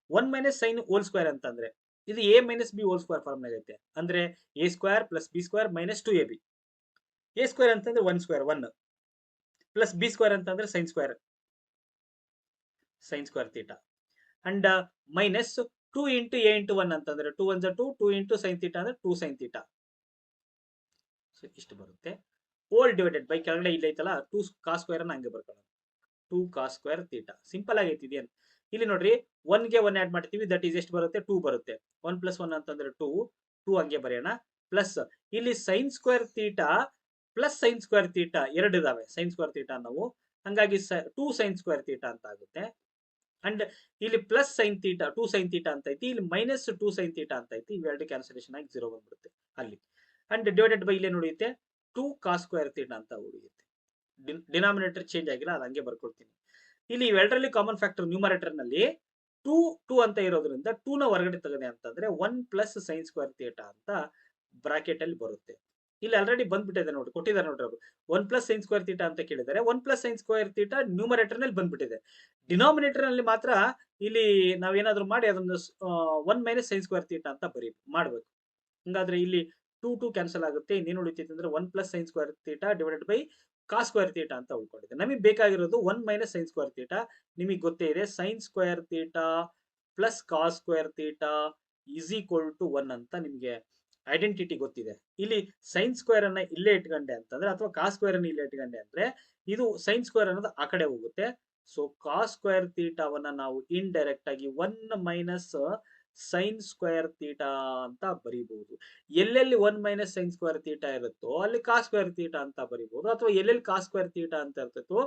1 ಮೈನಸ್ ಸೈನ್ ಹೋಲ್ ಸ್ಕ್ವೇರ್ ಅಂತಂದ್ರೆ ಇದು A minus B whole square form ಐತೆ. ಅಂದ್ರೆ A square plus B square minus 2ab. A square ಅಂತಂದ್ರೆ 1 ಸ್ಕ್ವೇರ್ 1 ಪ್ಲಸ್ ಬಿ ಸ್ಕ್ವೇರ್ ಅಂತಂದ್ರೆ sine square theta and minus 2 into A into 1 ಅಂತಂದ್ರೆ 2 1 2 2 into sine theta ಅಂದ್ರೆ 2 sine theta. So ಇಷ್ಟು ಬರುತ್ತೆ. ಓಲ್ divided by ಕೆಳಗಡೆ ಇಲ್ಲ ಐತಲ್ಲ 2 ಕಾಸ್ ಸ್ಕ್ವೇರ್ ಅನ್ನ ಹಂಗೆ ಬರ್ಕೊಳ್ಳೋಣ. 2 ಕಾಸ್ ಸ್ಕ್ವೇರ್ ಥೀಟಾ ಸಿಂಪಲ್ ಆಗೈತಿ ಇದೇನು. ಇಲ್ಲಿ ನೋಡ್ರಿ 1 ಗೆ 1 ಆಡ್ ಮಾಡ್ತೀವಿ, ದಟ್ ಈಸ್ ಎಷ್ಟು ಬರುತ್ತೆ 2 ಬರುತ್ತೆ. 1 ಪ್ಲಸ್ 1 ಅಂತಂದ್ರೆ 2 ಹಂಗೆ ಬರೆಯೋಣ. ಪ್ಲಸ್ ಇಲ್ಲಿ sign square theta plus sine square theta ಎರಡು ಇದಾವೆ ಸೈನ್ ಸ್ಕ್ವೇರ್ ಥೀಟಾ ನಾವು. ಹಂಗಾಗಿ 2 ಸೈನ್ ಸ್ಕ್ವೇರ್ ಥೀಟಾ ಅಂತ ಆಗುತ್ತೆ. ಅಂಡ್ ಇಲ್ಲಿ plus sine theta 2 sine theta ಅಂತ ಐತಿ, ಇಲ್ಲಿ ಮೈನಸ್ 2 ಸೈನ್ ಥೀಟಾ ಅಂತ ಐತಿ. ಇವೆರಡು ಕ್ಯಾನ್ಸಲೇಷನ್ ಆಗಿ 0 ಬಂದ್ಬಿಡುತ್ತೆ ಅಲ್ಲಿ. ಅಂಡ್ ಡಿವೈಡೆಡ್ ಬೈ ಇಲ್ಲೇ ಉಳಿಯುತ್ತೆ 2 ಕಾಸ್ ಸ್ಕ್ವೇರ್ ಥೀಟಾ ಅಂತ ಉಳಿಯುತ್ತೆ. ಡಿನಾಮಿನೇಟರ್ ಚೇಂಜ್ ಆಗಿಲ್ಲ, ಅದು ಹಂಗೆ ಬರ್ಕೊಳ್ತೀನಿ. ಇಲ್ಲಿ ಇವೆರಡರಲ್ಲಿ ಕಾಮನ್ ಫ್ಯಾಕ್ಟರ್ ನ್ಯೂಮರೇಟರ್ ನಲ್ಲಿ 2 ಅಂತ ಇರೋದ್ರಿಂದ 2 ನ ಹೊರಗಡೆ ತೆಗೆದೆ ಅಂತಂದ್ರೆ 1 ಪ್ಲಸ್ ಸೈನ್ ಸ್ಕ್ವೇರ್ ಥೀಟಾ ಅಂತ ಬ್ರಾಕೆಟ್ ಅಲ್ಲಿ ಬರುತ್ತೆ. ಇಲ್ಲಿ ಆಲ್ರೆಡಿ ಬಂದ್ಬಿಟ್ಟಿದೆ ನೋಡಿ, ಕೊಟ್ಟಿದ್ದಾರೆ ನೋಡ್ರಿ ಅವರು 1 ಪ್ಲಸ್ ಸೈನ್ ಸ್ಕ್ವೇರ್ ಥೀಟಾ ಅಂತ ಕೇಳಿದ್ದಾರೆ. 1 plus sine square theta numerator ನಲ್ಲಿ ಬಂದ್ಬಿಟ್ಟಿದೆ. ಡಿನಾಮಿನೇಟರ್ ನಲ್ಲಿ ಮಾತ್ರ ಇಲ್ಲಿ ನಾವೇನಾದ್ರೂ ಮಾಡಿ ಅದನ್ನು 1 ಮೈನಸ್ ಸೈನ್ ಸ್ಕ್ವೇರ್ ಥೀಟಾ ಅಂತ ಮಾಡ್ಬೇಕು. ಹಂಗಾದ್ರೆ ಇಲ್ಲಿ 2 ಕ್ಯಾನ್ಸಲ್ ಆಗುತ್ತೆ. ಇನ್ನೇನು ಉಳಿತೈತೆ ಅಂದ್ರೆ 1 plus sine square theta divided by cos square theta ಅಂತ ಉಳ್ಕೊಂಡಿದೆ. ನಮಗೆ ಬೇಕಾಗಿರೋದು 1 ಮೈನಸ್ ಸೈನ್ ಸ್ಕ್ವೇರ್ ಥೀಟಾ. ನಿಮಗೆ ಗೊತ್ತೇ ಇದೆ sine square theta plus cos square theta is equal to 1 ಅಂತ ನಿಮಗೆ ಐಡೆಂಟಿಟಿ ಗೊತ್ತಿದೆ. ಇಲ್ಲಿ ಸೈನ್ ಸ್ಕ್ವೇರ್ ಅನ್ನ ಇಲ್ಲೇ ಇಟ್ಕೊಂಡೆ ಅಂತಂದ್ರೆ ಅಥವಾ ಕಾಸ್ ಸ್ಕ್ವೇರ್ ಅನ್ನ ಇಲ್ಲೇ ಇಟ್ಕೊಂಡೆ ಅಂದ್ರೆ ಇದು ಸೈನ್ ಸ್ಕ್ವೇರ್ ಅನ್ನೋದು ಆ ಕಡೆ ಹೋಗುತ್ತೆ. ಸೊ ಕಾಸ್ ಸ್ಕ್ವೇರ್ ಥೀಟಾವನ್ನ ನಾವು ಇನ್ ಡೈರೆಕ್ಟ್ ಆಗಿ 1 ಮೈನಸ್ ಸೈನ್ ಸ್ಕ್ವೇರ್ ಥೀಟಾ ಅಂತ ಬರೀಬಹುದು. ಎಲ್ಲೆಲ್ಲಿ 1 ಮೈನಸ್ ಸೈನ್ ಸ್ಕ್ವೇರ್ ಥೀಟಾ ಇರುತ್ತೋ ಅಲ್ಲಿ ಕಾಸ್ ಸ್ಕ್ವೇರ್ ಥೀಟಾ ಅಂತ ಬರೀಬಹುದು, ಅಥವಾ ಎಲ್ಲೆಲ್ಲಿ ಕಾಸ್ ಸ್ಕ್ವೇರ್ ಥೀಟಾ ಅಂತ ಇರ್ತೈತೋ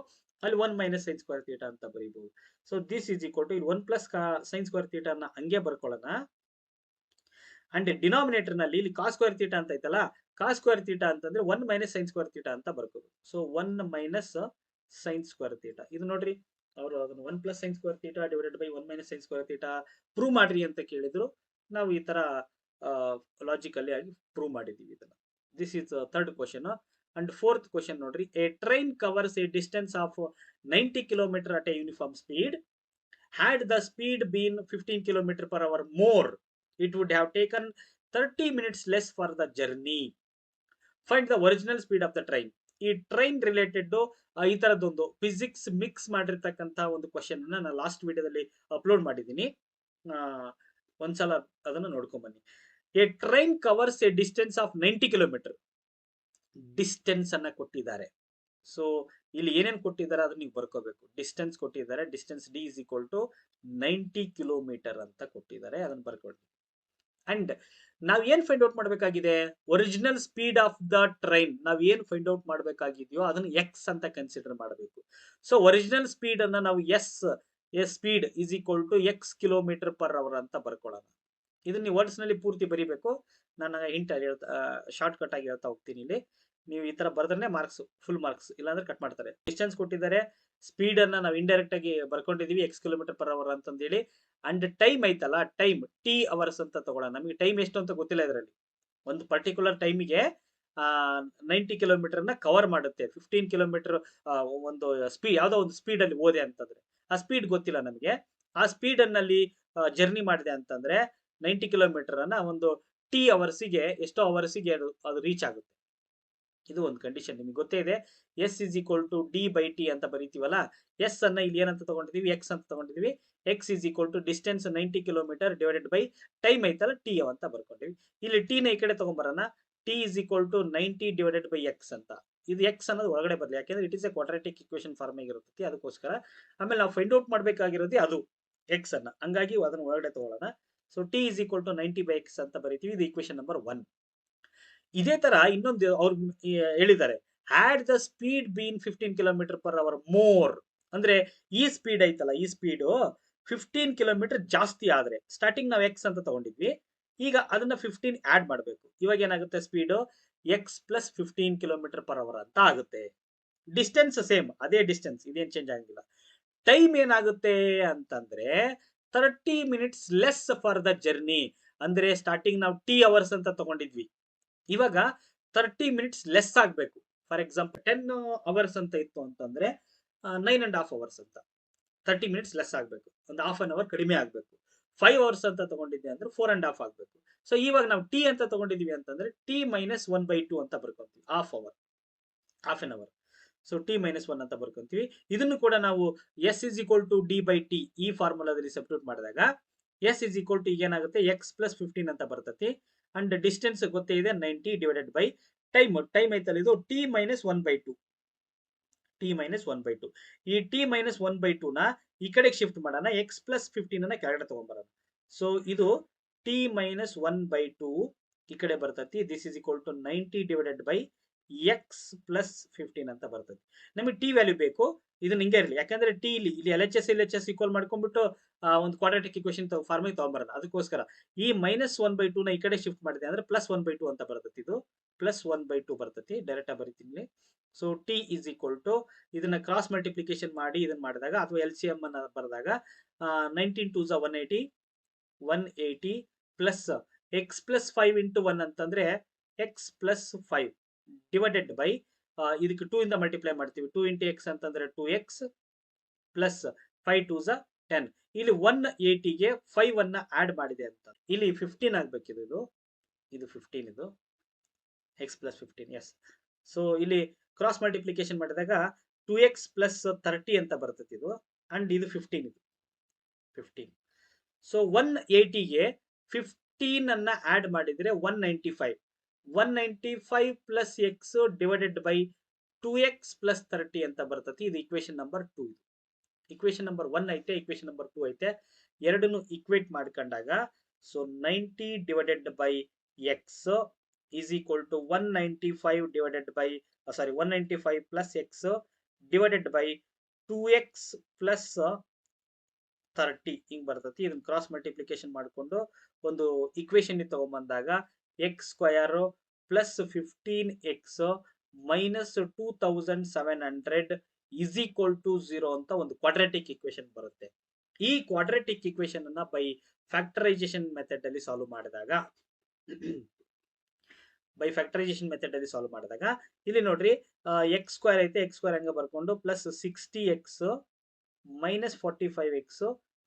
ಅಲ್ಲಿ 1 ಮೈನಸ್ ಸೈನ್ ಸ್ಕ್ವೇರ್ ಥೀಟಾ ಅಂತ ಬರೀಬಹುದು. So this is equal to ಇಲ್ಲಿ 1 ಪ್ಲಸ್ ಸೈನ್ ಸ್ಕ್ವೇರ್ ಥೀಟಾ ಅನ್ನ ಹಂಗೆ ಬರ್ಕೊಳ್ಳೋಣ. ಅಂಡ್ ಡಿನಾಮಿನೇಟರ್ ನಲ್ಲಿ ಇಲ್ಲಿ ಕಾಸ್ ಸ್ಕ್ವೇರ್ ಥೀಟಾ ಅಂತ ಐತಲ್ಲ, ಕಾಸ್ ಸ್ಕ್ವೇರ್ ಥೀಟಾ ಅಂತಂದ್ರೆ 1 ಮೈನಸ್ ಸೈನ್ ಸ್ಕ್ವೇರ್ ಥೀಟಾ ಅಂತ ಬರ್ಕೋದು. So 1 minus sine square theta ಇದು ನೋಡ್ರಿ ಅವರು ಅದನ್ನು 1 plus sine square theta divided by 1 minus sine square theta prove ಮಾಡ್ರಿ ಅಂತ ಕೇಳಿದ್ರು. ನಾವು ಈ ತರ ಲಾಜಿಕಲಿ ಆಗಿ ಪ್ರೂವ್ ಮಾಡಿದೀವಿ ಇದನ್ನ. This is third question. And fourth question ನೋಡ್ರಿ, a train covers a distance of 90 kilometer at a uniform speed. Had the speed been 15 kilometer per hour more, it would have taken 30 minutes less for the journey. Find the original speed of the train. ಈ train related ಈ ತರದೊಂದು physics mix ಮಾಡಿರ್ತಕ್ಕಂತ ಒಂದು question ನಾನು last ವಿಡಿಯೋದಲ್ಲಿ upload ಮಾಡಿದ್ದೀನಿ. ಒಂದ್ಸಲ ಅದನ್ನು ನೋಡ್ಕೊಂಡ್ ಬನ್ನಿ. A train covers a distance of 90 kilometre. Distance ಅನ್ನ ಕೊಟ್ಟಿದ್ದಾರೆ. ಸೊ ಇಲ್ಲಿ ಏನೇನು ಕೊಟ್ಟಿದ್ದಾರೆ ಅದನ್ನ ನೀವು ಬರ್ಕೋಬೇಕು. ಡಿಸ್ಟೆನ್ಸ್ ಕೊಟ್ಟಿದ್ದಾರೆ, distance D is equal to 90 kilometre ಅಂತ ಕೊಟ್ಟಿದ್ದಾರೆ, ಅದನ್ನ ಬರ್ಕೊಳ್ಳಿ. ಅಂಡ್ ನಾವ್ ಏನ್ ಫೈಂಡ್ ಔಟ್ ಮಾಡ್ಬೇಕಾಗಿದೆ, original speed of the train ನಾವ್ ಏನ್ ಫೈಂಡ್ ಔಟ್ ಮಾಡ್ಬೇಕಾಗಿದೆಯೋ ಅದನ್ನ ಎಕ್ಸ್ ಅಂತ ಕನ್ಸಿಡರ್ ಮಾಡಬೇಕು. ಸೊ ಒರಿಜಿನಲ್ ಸ್ಪೀಡ್ ಅನ್ನ ನಾವು S speed is equal to X kilometre per hour ಅಂತ ಬರ್ಕೊಳ್ಳೋಣ. ಇದನ್ನ ನೀವು ವರ್ಡ್ಸ್ ನಲ್ಲಿ ಪೂರ್ತಿ ಬರೀಬೇಕು. ನಾನು ಹಿಂಟ್ ಶಾರ್ಟ್ ಕಟ್ ಆಗಿ ಹೇಳ್ತಾ ಹೋಗ್ತೀನಿ. ಇಲ್ಲಿ ನೀವು ಈ ತರ ಬರೆದ್ರೆ ಮಾರ್ಕ್ಸ್ ಫುಲ್ ಮಾರ್ಕ್ಸ್, ಇಲ್ಲಾಂದ್ರೆ ಕಟ್ ಮಾಡ್ತಾರೆ. ಡಿಸ್ಟೆನ್ಸ್ ಕೊಟ್ಟಿದ್ದಾರೆ, ಸ್ಪೀಡ್ ಅನ್ನ ನಾವು ಇಂಡೈರೆಕ್ಟ್ ಆಗಿ ಬರ್ಕೊಂಡಿದೀವಿ ಎಕ್ಸ್ ಕಿಲೋಮೀಟರ್ ಪರ್ ಅವರ್ ಅಂತಂದೇಳಿ. ಅಂಡ್ ಟೈಮ್ ಐತಲ್ಲ, ಟೈಮ್ ಟಿ ಅವರ್ಸ್ ಅಂತ ತಗೊಳ್ಳೋಣ. ನಮಗೆ ಟೈಮ್ ಎಷ್ಟು ಅಂತ ಗೊತ್ತಿಲ್ಲ ಇದರಲ್ಲಿ. ಒಂದು ಪರ್ಟಿಕ್ಯುಲರ್ ಟೈಮಿಗೆ 90 ಕಿಲೋಮೀಟರ್ ನ ಕವರ್ ಮಾಡುತ್ತೆ. 15 ಕಿಲೋಮೀಟರ್ ಒಂದು ಸ್ಪೀಡ್ ಯಾವ್ದೋ ಒಂದು ಸ್ಪೀಡ್ ಅಲ್ಲಿ ಹೋದೆ ಅಂತಂದ್ರೆ ಆ ಸ್ಪೀಡ್ ಗೊತ್ತಿಲ್ಲ ನಮಗೆ. ಆ ಸ್ಪೀಡ್ ಅನ್ನಲ್ಲಿ ಜರ್ನಿ ಮಾಡಿದೆ ಅಂತಂದ್ರೆ 90 ಕಿಲೋಮೀಟರ್ ಅನ್ನ ಒಂದು ಟಿ ಅವರ್ಸಿಗೆ ಎಷ್ಟೋ ಅವರ್ಸಿಗೆ ಅದು ರೀಚ್ ಆಗುತ್ತೆ. ಇದು ಒಂದು ಕಂಡೀಷನ್ ನಿಮಗೆ ಗೊತ್ತೇ ಇದೆ. S is equal to D by T ಅಂತ ಬರೀತೀವಲ್ಲ, ಎಸ್ ಅನ್ನ ಇಲ್ಲಿ ಏನಂತ ತಗೊಂಡಿದೀವಿ, ಎಕ್ಸ್ ಅಂತ ತಗೊಂಡಿದೀವಿ. X is equal to distance 90 kilometer divided by time ಐತಲ್ಲ ಟಿ ಅಂತ ಬರ್ಕೊಂಡಿವಿ. ಇಲ್ಲಿ ಟಿ ನ ಈ ಕಡೆ ತಗೊಂಡ್ಬರೋಣ. T is equal to 90 divided by X ಅಂತ. ಇದು ಎಕ್ಸ್ ಅನ್ನೋದು ಒಳಗಡೆ ಬರಲಿ, ಯಾಕೆಂದ್ರೆ it is a quadratic equation form ಆಗಿರುತ್ತೆ, ಅದಕ್ಕೋಸ್ಕರ. ಆಮೇಲೆ ನಾವು ಫೈಂಡ್ ಔಟ್ ಮಾಡ್ಬೇಕಾಗಿರೋದು ಅದು ಎಕ್ಸ್ ಅನ್ನ, ಹಂಗಾಗಿ ಅದನ್ನ ಒಳಗಡೆ ತಗೊಳ್ಳೋಣ. So T is equal to 90/x ಅಂತ ಬರೀತೀವಿ. ಇದು ಈಕ್ವೇಶನ್ ನಂಬರ್ 1. ಇದೇ ತರ ಇನ್ನೊಂದು ಅವ್ರು ಹೇಳಿದ್ದಾರೆ, had the speed been 15 km/h more. ಅಂದ್ರೆ ಈ ಸ್ಪೀಡ್ ಐತಲ್ಲ, ಈ ಸ್ಪೀಡ್ 15 km ಜಾಸ್ತಿ ಆದ್ರೆ, ಸ್ಟಾರ್ಟಿಂಗ್ ನಾವು ಎಕ್ಸ್ ಅಂತ ತಗೊಂಡಿದ್ವಿ, ಈಗ ಅದನ್ನ 15 ಆಡ್ ಮಾಡಬೇಕು. ಇವಾಗ ಏನಾಗುತ್ತೆ, ಸ್ಪೀಡ್ ಎಕ್ಸ್ ಪ್ಲಸ್ 15 km/h ಅಂತ ಆಗುತ್ತೆ. ಡಿಸ್ಟೆನ್ಸ್ ಸೇಮ್, ಅದೇ ಡಿಸ್ಟೆನ್ಸ್, ಇದೇನ್ ಚೇಂಜ್ ಆಗಿಲ್ಲ. ಟೈಮ್ ಏನಾಗುತ್ತೆ ಅಂತಂದ್ರೆ 30 minutes less for the journey. ಅಂದ್ರೆ ಸ್ಟಾರ್ಟಿಂಗ್ ನಾವು ಟಿ ಅವರ್ಸ್ ಅಂತ ತಗೊಂಡಿದ್ವಿ, ಇವಾಗ 30 minutes ಲೆಸ್ ಆಗ್ಬೇಕು. ಫಾರ್ ಎಕ್ಸಾಂಪಲ್ 10 hours ಅಂತ ಇತ್ತು ಅಂತಂದ್ರೆ 9.5 hours ಅಂತ 30 minutes ಲೆಸ್ ಆಗ್ಬೇಕು, ಒಂದು ಹಾಫ್ ಅನ್ ಅವರ್ ಕಡಿಮೆ ಆಗ್ಬೇಕು. 5 hours ಅಂತ ತಗೊಂಡಿದ್ದೆ ಅಂದ್ರೆ 4.5 ಆಗ್ಬೇಕು. ಸೊ ಇವಾಗ ನಾವು ಟಿ ಅಂತ ತಗೊಂಡಿದೀವಿ ಅಂತಂದ್ರೆ ಟಿ ಮೈನಸ್ 1/2 ಅಂತ ಬರ್ಕೊಂತೀವಿ, half an hour. So T minus 1 ಅಂತ ಬರ್ಕೊಂತೀವಿ. ಇದನ್ನು ಕೂಡ ನಾವು S is equal to D by T ಈ ಫಾರ್ಮುಲಾದಲ್ಲಿ ಸಬ್ಸ್ಟಿಟ್ಯೂಟ್ ಮಾಡಿದಾಗ ಎಸ್ ಇಸ್ ಈಕ್ವಲ್ ಟು ಈಗ ಏನಾಗುತ್ತೆ, ಎಕ್ಸ್ ಪ್ಲಸ್ 15 ಅಂತ ಬರ್ತತಿ. ಅಂಡ್ ಡಿಸ್ಟೆನ್ಸ್ ಗೊತ್ತೇ ಇದೆ 90 ಡಿವೈಡೆಡ್ ಬೈ ಟೈಮ್ ಐತಲ್ಲ, ಇದು ಟಿ ಮೈನಸ್ 1/2. ಈ ಟಿ ಮೈನಸ್ 1/2 ನ ಈ ಕಡೆ ಶಿಫ್ಟ್ ಮಾಡೋಣ, ಎಕ್ಸ್ ಪ್ಲಸ್ 15 ಅನ್ನ ಕೆಳಗಡೆ ತಗೊಂಡ್ಬರೋಣ. ಸೊ ಇದು ಟಿ ಮೈನಸ್ 1/2 ಈ ಕಡೆ ಬರ್ತತಿ. This is equal to 90 divided by X plus 15 ಅಂತ ಬರ್ತದೆ. ನಮಗೆ ಟಿ ವ್ಯಾಲ್ಯೂ ಬೇಕು, ಇದನ್ನ ಹಿಂಗೆ ಇರಲಿ, ಯಾಕಂದ್ರೆ ಟಿ ಇಲ್ಲಿ ಎಲ್ ಎಚ್ ಎಸ್ ಈಕ್ವಲ್ ಮಾಡ್ಕೊಂಡ್ಬಿಟ್ಟು ಒಂದು ಕ್ವಾಡ್ರಾಟಿಕ್ ಇಕ್ವೇಶನ್ ಫಾರ್ಮಿಗೆ ತಗೊಂಡ್ಬರೋಣ. ಅದಕ್ಕೋಸ್ಕರ ಈ ಮೈನಸ್ 1/2 ನ ಈ ಕಡೆ ಶಿಫ್ಟ್ ಮಾಡಿದೆ ಅಂದ್ರೆ ಪ್ಲಸ್ 1/2 ಅಂತ ಬರ್ತತಿ. ಇದು ಪ್ಲಸ್ 1/2 ಬರ್ತತಿ, ಡೈರೆಕ್ಟ್ ಆಗಿ ಬರೀತೀನಿ. So T is equal to ಇದನ್ನ ಕ್ರಾಸ್ ಮಲ್ಟಿಪ್ಲಿಕೇಶನ್ ಮಾಡಿ ಇದನ್ನ ಮಾಡಿದಾಗ ಅಥವಾ ಎಲ್ ಸಿ ಎಂ ಅನ್ನ ಬರೆದಾಗ 19 2 180 ಪ್ಲಸ್ ಎಕ್ಸ್ ಪ್ಲಸ್ 5 ಇಂಟು 1 ಅಂತಂದ್ರೆ ಎಕ್ಸ್ ಪ್ಲಸ್ 5 ಡಿವೈಡೆಡ್ ಬೈ ಇದಕ್ಕೆ 2 ಇಂದ ಮಲ್ಟಿಪ್ಲೈ ಮಾಡ್ತೀವಿ. 2 ಇಂಟು ಎಕ್ಸ್ ಅಂತಂದ್ರೆ 2x ಪ್ಲಸ್ 5 2 10. ಇಲ್ಲಿ 180ಗೆ 5 ಅನ್ನ ಆಡ್ ಮಾಡಿದೆ ಅಂತ, ಇಲ್ಲಿ 15 ಆಗ್ಬೇಕಿದು. ಇದು 15, ಇದು ಎಕ್ಸ್ ಪ್ಲಸ್ 15. ಎಸ್. ಸೊ ಇಲ್ಲಿ ಕ್ರಾಸ್ ಮಲ್ಟಿಪ್ಲಿಕೇಶನ್ ಮಾಡಿದಾಗ 2x ಪ್ಲಸ್ 30 ಅಂತ ಬರ್ತದೆ ಇದು, ಅಂಡ್ ಇದು 15, ಇದು 15. ಸೊ 180ಗೆ 15 ಅನ್ನ ಆಡ್ ಮಾಡಿದ್ರೆ 195 plus X divided by 2x plus 30 ಅಂತ ಬರ್ತತಿ. ಇದು ಈಕ್ವೇಶನ್ ನಂಬರ್ 2. ಈಕ್ವೇಶನ್ ನಂಬರ್ 1 ಐತೆ, ಈಕ್ವೇಶನ್ ನಂಬರ್ 2 ಐತೆ. ಎರಡನ್ನು ಈಕ್ವೇಟ್ ಮಾಡ್ಕೊಂಡಾಗ so 90 divided by X is equal to 195 plus X divided by 2x plus 30 ಹಿಂಗ್ ಬರ್ತತಿ. ಇದನ್ನ ಕ್ರಾಸ್ ಮಲ್ಟಿಪ್ಲಿಕೇಶನ್ ಮಾಡಿಕೊಂಡು ಒಂದು ಈಕ್ವೇಶನ್ ತಗೊಂಡ್ಬಂದಾಗ X square plus 15x minus 2700 is equal to 0 ಅಂತ ಒಂದು ಕ್ವಾಡ್ರಾಟಿಕ್ ಇಕ್ವೇಶನ್ ಬರುತ್ತೆ. ಈ ಕ್ವಾಡ್ರಾಟಿಕ್ ಇಕ್ವೇಶನ್ ಅನ್ನ ಬೈ ಫ್ಯಾಕ್ಟರೈಸೇಷನ್ ಮೆಥಡ್ ಅಲ್ಲಿ ಸಾಲ್ವ್ ಮಾಡಿದಾಗ ಇಲ್ಲಿ ನೋಡ್ರಿ, ಎಕ್ಸ್ ಸ್ಕ್ವೇರ್ ಐತೆ, ಎಕ್ಸ್ ಸ್ಕ್ವೇರ್ ಹಂಗ ಬರ್ಕೊಂಡು plus 60x minus 45x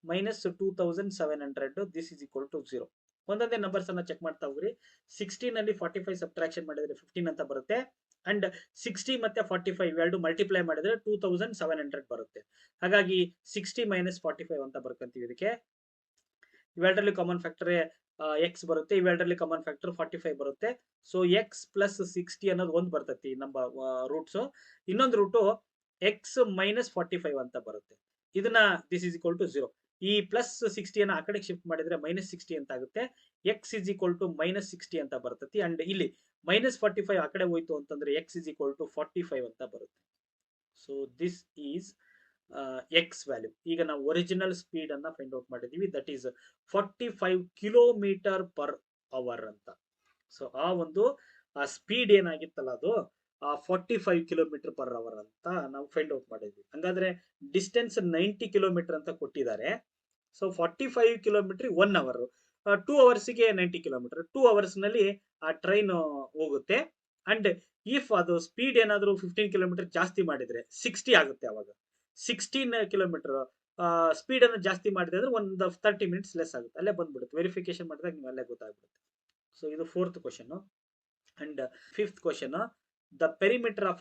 minus 2700 this is equal to 0. ಒಂದೊಂದೇ ನಂಬರ್ಸ್ ಅನ್ನ ಚೆಕ್ ಮಾಡ್ತಾ ಹೋಗ್ರಿ. 16 ಅಲ್ಲಿ 45 ಸಬ್ಟ್ರಾಕ್ಷನ್ ಮಾಡಿದ್ರೆ 15 ಅಂತ ಬರುತ್ತೆ, ಅಂಡ್ 60 ಮತ್ತೆ 45 ಇವೆರಡು ಮಲ್ಟಿಪ್ಲೈ ಮಾಡಿದ್ರೆ 2700 ಬರುತ್ತೆ. ಹಾಗಾಗಿ 60 ಮೈನಸ್ 45 ಅಂತ ಬರ್ಕೊಂತೀವಿ. ಇದಕ್ಕೆ ಇವೆರಡರಲ್ಲಿ ಕಾಮನ್ ಫ್ಯಾಕ್ಟರ್ ಎಕ್ಸ್ ಬರುತ್ತೆ, ಇವೆರಡರಲ್ಲಿ ಕಾಮನ್ ಫ್ಯಾಕ್ಟರ್ 45 ಬರುತ್ತೆ. ಸೊ ಎಕ್ಸ್ ಪ್ಲಸ್ 60 ಅನ್ನೋದು ಒಂದು ಬರ್ತತಿ ನಮ್ಮ ರೂಟ್ಸ್. ಇನ್ನೊಂದು ರೂಟು ಎಕ್ಸ್ ಮೈನಸ್ 45 ಅಂತ ಬರುತ್ತೆ. ಇದನ್ನ ದಿಸ್ ಇಸ್ ಈಕ್ವಲ್ ಟು 0. ಈ ಪ್ಲಸ್ 60 ಅನ್ನ ಆ ಕಡೆ ಶಿಫ್ಟ್ ಮಾಡಿದ್ರೆ ಮೈನಸ್ 60 ಅಂತ ಆಗುತ್ತೆ. X is equal to minus 60 ಅಂತ ಬರ್ತತಿ. ಅಂಡ್ ಇಲ್ಲಿ ಮೈನಸ್ 45 ಆ ಕಡೆ ಹೋಯ್ತು ಅಂತಂದ್ರೆ ಎಕ್ಸ್ ಇಸ್ ಈಕ್ವಲ್ ಟು 45 ಅಂತ ಬರುತ್ತೆ. So this is X value. ಈಗ ನಾವು ಒರಿಜಿನಲ್ ಸ್ಪೀಡ್ ಅನ್ನ ಫೈಂಡ್ ಔಟ್ ಮಾಡಿದೀವಿ, ದಟ್ ಈಸ್ 45 km/h ಅಂತ. ಸೊ ಆ ಒಂದು ಸ್ಪೀಡ್ ಏನಾಗಿತ್ತಲ್ಲ ಅದು 45 km/h ಅಂತ ನಾವು ಫೈಂಡ್ ಔಟ್ ಮಾಡಿದ್ವಿ. ಹಂಗಾದ್ರೆ ಡಿಸ್ಟೆನ್ಸ್ 90 km ಅಂತ ಕೊಟ್ಟಿದ್ದಾರೆ. So 45 km 1 hour, 2 hours-ಗೆ 90 km, 2 hours ನಲ್ಲಿ ಆ ಟ್ರೈನ್ ಹೋಗುತ್ತೆ. ಅಂಡ್ ಇಫ್ ಅದು ಸ್ಪೀಡ್ ಏನಾದ್ರು 15 km ಜಾಸ್ತಿ ಮಾಡಿದ್ರೆ 60 ಆಗುತ್ತೆ. ಅವಾಗ 16 km ಸ್ಪೀಡ್ ಅನ್ನು ಜಾಸ್ತಿ ಮಾಡಿದ್ರೆ ಅಂದ್ರೆ ಒಂದು 30 minutes ಲೆಸ್ ಆಗುತ್ತೆ. ಅಲ್ಲೇ ಬಂದ್ಬಿಡುತ್ತೆ, ವೆರಿಫಿಕೇಶನ್ ಮಾಡಿದಾಗ ನೀವು ಅಲ್ಲೇ ಗೊತ್ತಾಗ್ಬಿಡುತ್ತೆ. ಸೊ ಇದು 4th question. And 5th question, the perimeter of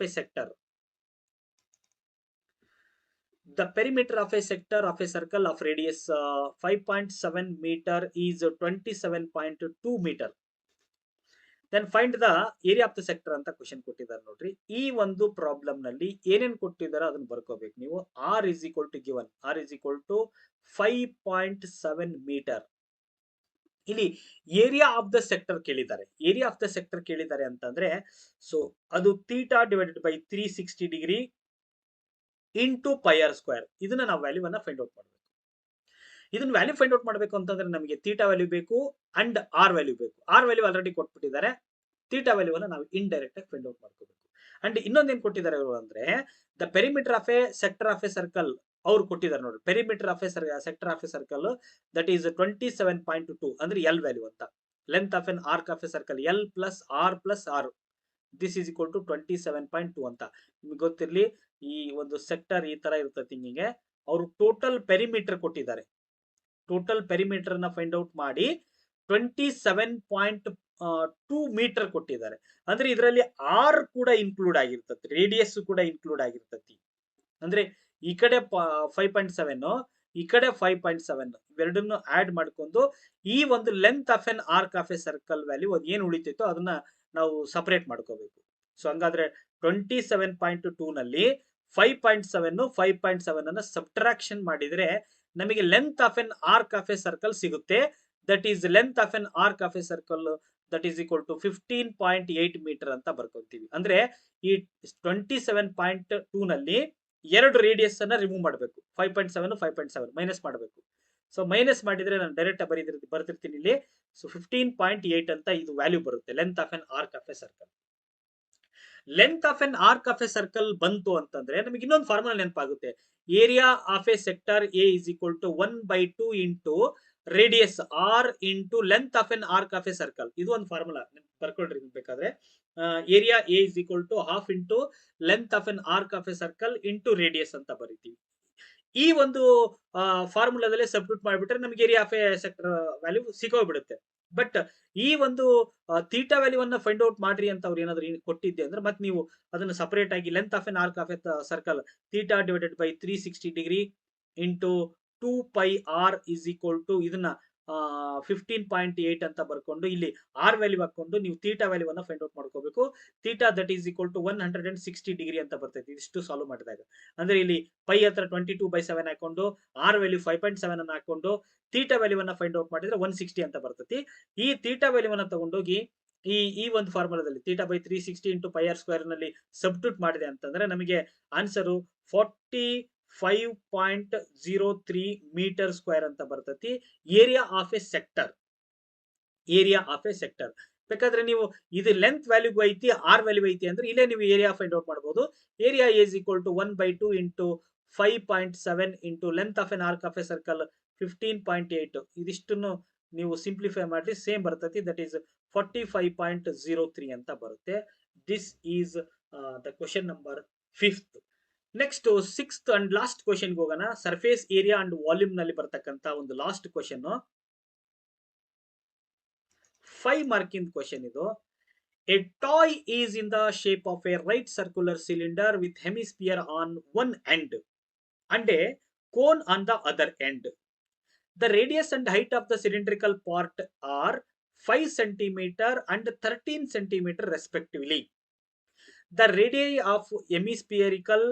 a sector of a circle of radius 5.7 meter is 27.2 meter. Then find the area of the sector ಅಂತ ಕ್ವಶನ್ ಕೊಟ್ಟಿದ್ದಾರೆ ನೋಡ್ರಿ. ಈ ಒಂದು ಪ್ರಾಬ್ಲಮ್ ನಲ್ಲಿ ಏನೇನ್ ಕೊಟ್ಟಿದ್ದಾರೆ ಅದನ್ನ ಬರ್ಕೋಬೇಕು ನೀವು. r is equal to given, r is equal to 5.7 meter. ಇಲ್ಲಿ ಏರಿಯಾ ಆಫ್ ದ ಸೆಕ್ಟರ್ ಕೇಳಿದ್ದಾರೆ. ಏರಿಯಾ ಆಫ್ ದ ಸೆಕ್ಟರ್ ಕೇಳಿದ್ದಾರೆ ಅಂತಂದ್ರೆ ಸೊ ಅದು theta divided by 360 degree into pi R square. ಇದನ್ನ ನಾವು ವ್ಯಾಲ್ಯೂವನ್ನ ಫೈಂಡ್ ಔಟ್ ಮಾಡಬೇಕು. ಇದನ್ನ ವ್ಯಾಲ್ಯೂ ಫೈಂಡ್ ಔಟ್ ಮಾಡಬೇಕು ಅಂತಂದ್ರೆ ನಮಗೆ ಥೀಟಾ ವ್ಯಾಲ್ಯೂ ಬೇಕು ಅಂಡ್ ಆರ್ ವ್ಯಾಲ್ಯೂ ಬೇಕು. ಆರ್ ವ್ಯಾಲ್ಯೂ ಆಲ್ರೆಡಿ ಕೊಟ್ಬಿಟ್ಟಿದ್ದಾರೆ. ಥೀಟಾ ವ್ಯಾಲ್ಯೂವನ್ನ ನಾವು ಇಂಡೈರೆಕ್ಟ್ ಆಗಿ ಫೈಂಡ್ ಔಟ್ ಮಾಡ್ಕೋಬೇಕು. ಅಂಡ್ ಇನ್ನೊಂದೇನ್ ಕೊಟ್ಟಿದ್ದಾರೆ ಅವರು ಅಂದ್ರೆ the perimeter of a sector of a circle ಅವ್ರು ಕೊಟ್ಟಿದ್ದಾರೆ ನೋಡಿ. Perimeter of a sector of a circle that is 27.2 ಅಂದ್ರೆ ಎಲ್ ವ್ಯಾಲ್ಯೂ ಅಂತ. Length of an arc of a circle L plus R this is equal to 27.2 ಅಂತ. ನಿಮ್ಗೆ ಗೊತ್ತಿರ್ಲಿ, ಈ ಒಂದು sector ಈ ತರ ಇರ್ತದೆ ಹಿಂಗೆ. ಅವರು ಟೋಟಲ್ ಪೆರಿಮೀಟರ್ ಕೊಟ್ಟಿದ್ದಾರೆ. ಟೋಟಲ್ ಪೆರಿಮೀಟರ್ ನ ಫೈಂಡ್ ಔಟ್ ಮಾಡಿ 27.2 ಮೀಟರ್ ಕೊಟ್ಟಿದ್ದಾರೆ. ಅಂದ್ರೆ ಇದರಲ್ಲಿ ಆರ್ ಕೂಡ ಇನ್ಕ್ಲೂಡ್ ಆಗಿರ್ತತಿ, ರೇಡಿಯಸ್ ಕೂಡ ಇನ್ಕ್ಲೂಡ್ ಆಗಿರ್ತತಿ. ಅಂದ್ರೆ ಈ ಕಡೆ 5.7 ಈ ಕಡೆ 5.7 ಇವೆರಡನ್ನು ಆಡ್ ಮಾಡ್ಕೊಂಡು ಈ ಒಂದು length of an arc of a circle value ಏನ್ ಉಳಿತೈತೋ ಅದನ್ನ ನಾವು ಸಪರೇಟ್ ಮಾಡ್ಕೋಬೇಕು. ಸೊ ಹಂಗಾದ್ರೆ 27.2 ನಲ್ಲಿ 5.7 ಅನ್ನ ಸಬ್ಟ್ರಾಕ್ಷನ್ ಮಾಡಿದ್ರೆ ನಮಗೆ length of an arc of a circle ಸಿಗುತ್ತೆ. That is length of an arc of a circle that is equal to 15.8 meter ಅಂತ ಬರ್ಕೊಂತೀವಿ. ಅಂದ್ರೆ ಈ 27.2 ನಲ್ಲಿ ಎರಡು ರೇಡಿಯಸ್ ಅನ್ನ ರಿಮೂವ್ ಮಾಡಬೇಕು. 5.7 ಮೈನಸ್ ಮಾಡಬೇಕು. ಸೊ ಮೈನಸ್ ಮಾಡಿದ್ರೆ ನಾನು ಡೈರೆಕ್ಟ್ ಬರ್ತಿರ್ತೀನಿ ಇಲ್ಲಿ. ಸೊ 15.8 ಅಂತ ಇದು ವ್ಯಾಲ್ಯೂ ಬರುತ್ತೆ length of an arc of a circle. Length of an arc of a circle ಬಂತು ಅಂತಂದ್ರೆ ನಮಗೆ ಇನ್ನೊಂದು ಫಾರ್ಮುಲಾ ನೆನಪಾಗುತ್ತೆ. Area of a sector A is equal to 1/2 into radius R into length of an arc of a circle. ಇದು ಒಂದು formula ಬರ್ಕೊಳ್ರಿ ಬೇಕಾದ್ರೆ. Area A is equal to half into length of an arc of a circle into radius ಅಂತ ಬರೀತೀವಿ. ಈ ಒಂದು ಫಾರ್ಮುಲಾದಲ್ಲಿ substitute ಮಾಡಿಬಿಟ್ರೆ ನಮಗೆ area of a sector value ಸಿಗೋಗ್ಬಿಡುತ್ತೆ. ಬಟ್ ಈ ಒಂದು ಥೀಟಾ ವ್ಯಾಲ್ಯೂವನ್ನ ಫೈಂಡ್ ಔಟ್ ಮಾಡ್ರಿ ಅಂತ ಅವ್ರು ಏನಾದ್ರು ಕೊಟ್ಟಿದ್ದೆ ಅಂದ್ರೆ ಮತ್ತೆ ನೀವು ಅದನ್ನ ಸಪರೇಟ್ ಆಗಿ length of an arc of a circle theta divided by 360 degree into 2 pi R is equal to ಇದನ್ನ 15.8 ಅಂತ ಬರ್ಕೊಂಡು ಇಲ್ಲಿ ಆರ್ ವ್ಯಾಲ್ಯೂ ಹಾಕೊಂಡು ನೀವು ಥೀಟಾ ವ್ಯಾಲ್ಯೂವನ್ನ ಫೈಂಡ್ ಔಟ್ ಮಾಡ್ಕೋಬೇಕು. Theta that is equal to 160 degree ಅಂತ ಬರ್ತೈತಿ ಇಷ್ಟು ಸಾಲ್ವ್ ಮಾಡಿದಾಗ. ಅಂದ್ರೆ ಇಲ್ಲಿ ಪೈ ಹತ್ರ 22/7 ಹಾಕೊಂಡು ಆರ್ ವ್ಯಾಲ್ಯೂ 5.7 ಅನ್ನ ಹಾಕೊಂಡು ಥೀಟಾ ವ್ಯಾಲ್ಯೂವನ್ನ ಫೈಂಡ್ ಔಟ್ ಮಾಡಿದ್ರೆ 160 ಅಂತ ಬರ್ತೈತಿ. ಈ ಥೀಟಾ ವ್ಯಾಲ್ಯೂವನ್ನ ತಗೊಂಡೋಗಿ ಈ ಒಂದು ಫಾರ್ಮುಲಾದಲ್ಲಿ theta by 360 into pi R square ನಲ್ಲಿ ಸಬ್ಸ್ಟಿಟ್ಯೂಟ್ ಮಾಡಿದೆ ಅಂತಂದ್ರೆ ನಮಗೆ ಆನ್ಸರು 45.03 ಮೀಟರ್ ಸ್ಕ್ವೇರ್ ಅಂತ ಬರ್ತೈತಿ. Area of a sector. Area of a sector ಬೇಕಾದ್ರೆ ನೀವು ಇದು ಲೆಂತ್ ವ್ಯಾಲ್ಯೂಗೂ ಐತಿ ಆರ್ ವ್ಯಾಲ್ಯೂ ಐತಿ ಅಂದ್ರೆ ಇಲ್ಲೇ ನೀವು ಏರಿಯಾ ಫೈಂಡ್ ಔಟ್ ಮಾಡಬಹುದು. Area is equal to 1/2 into 5.7 into length of an arc of a circle 15.8. ಇದಿಷ್ಟನ್ನು ನೀವು ಸಿಂಪ್ಲಿಫೈ ಮಾಡಿ ಸೇಮ್ ಬರ್ತೈತಿ. ದಟ್ ಈಸ್ 45.03 ಅಂತ ಬರುತ್ತೆ. This is the question number 5th. Next 6th and last question ಹೋಗೋಣ. Surface area and volume ನಲ್ಲಿ ಬರ್ತಕ್ಕಂತ ಒಂದು last question 5 marking question ಇದು. A toy is in the shape of A right circular cylinder with hemisphere on one end and A cone on the other end. The radius and height of the cylindrical part are 5 cm and 13 cm respectively. The radii of hemispherical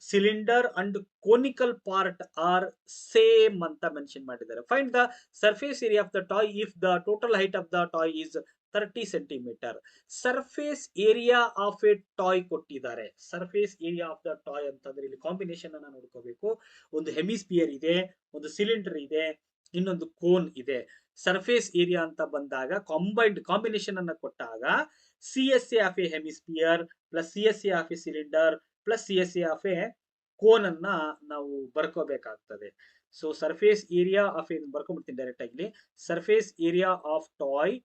cylinder and conical part are same anta mention ಮಾಡಿದ್ದಾರೆ. Find the surface area of the toy if the total height of the toy is 30 cm. Surface area of a toy ಕೊಟ್ಟಿದ್ದಾರೆ. Surface area of the toy ಅಂತಂದ್ರೆ ಇಲ್ಲಿ combination ಅನ್ನ ನೋಡ್ಕೋಬೇಕು. ಒಂದು hemisphere ಇದೆ, ಒಂದು cylinder ಇದೆ, ಇನ್ನೊಂದು ಕೋನ್ ಇದೆ. ಸರ್ಫೇಸ್ ಏರಿಯಾ ಅಂತ ಬಂದಾಗ ಕಾಂಬಿನೇಷನ್ ಅನ್ನ ಕೊಟ್ಟಾಗ CSA of a hemisphere plus CSA of a cylinder plus CSA of a cone ಅನ್ನ ನಾವು ಬರ್ಕೋಬೇಕಾಗ್ತದೆ. ಸೊ ಸರ್ಫೇಸ್ ಏರಿಯಾ ಆಫ್ ಬರ್ಕೊಂಡ್ಬಿಡ್ತೀನಿ ಡೈರೆಕ್ಟ್ ಆಗಿ. Surface area of toy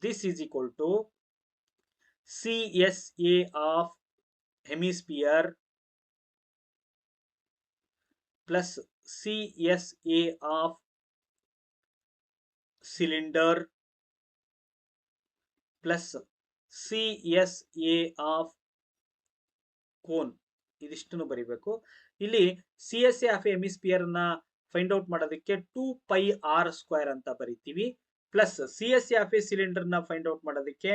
this is equal to CSA of hemisphere plus CSA of cylinder plus CSA of cone. ಇದಿಷ್ಟನ್ನು ಬರೀಬೇಕು. ಇಲ್ಲಿ CSA of hemisphere ನ find out ಮಾಡೋದಕ್ಕೆ 2 ಪೈ ಆರ್ ಸ್ಕ್ವೇರ್ ಅಂತ ಬರೀತೀವಿ. Plus CSA of a cylinder ನ find out ಮಾಡೋದಕ್ಕೆ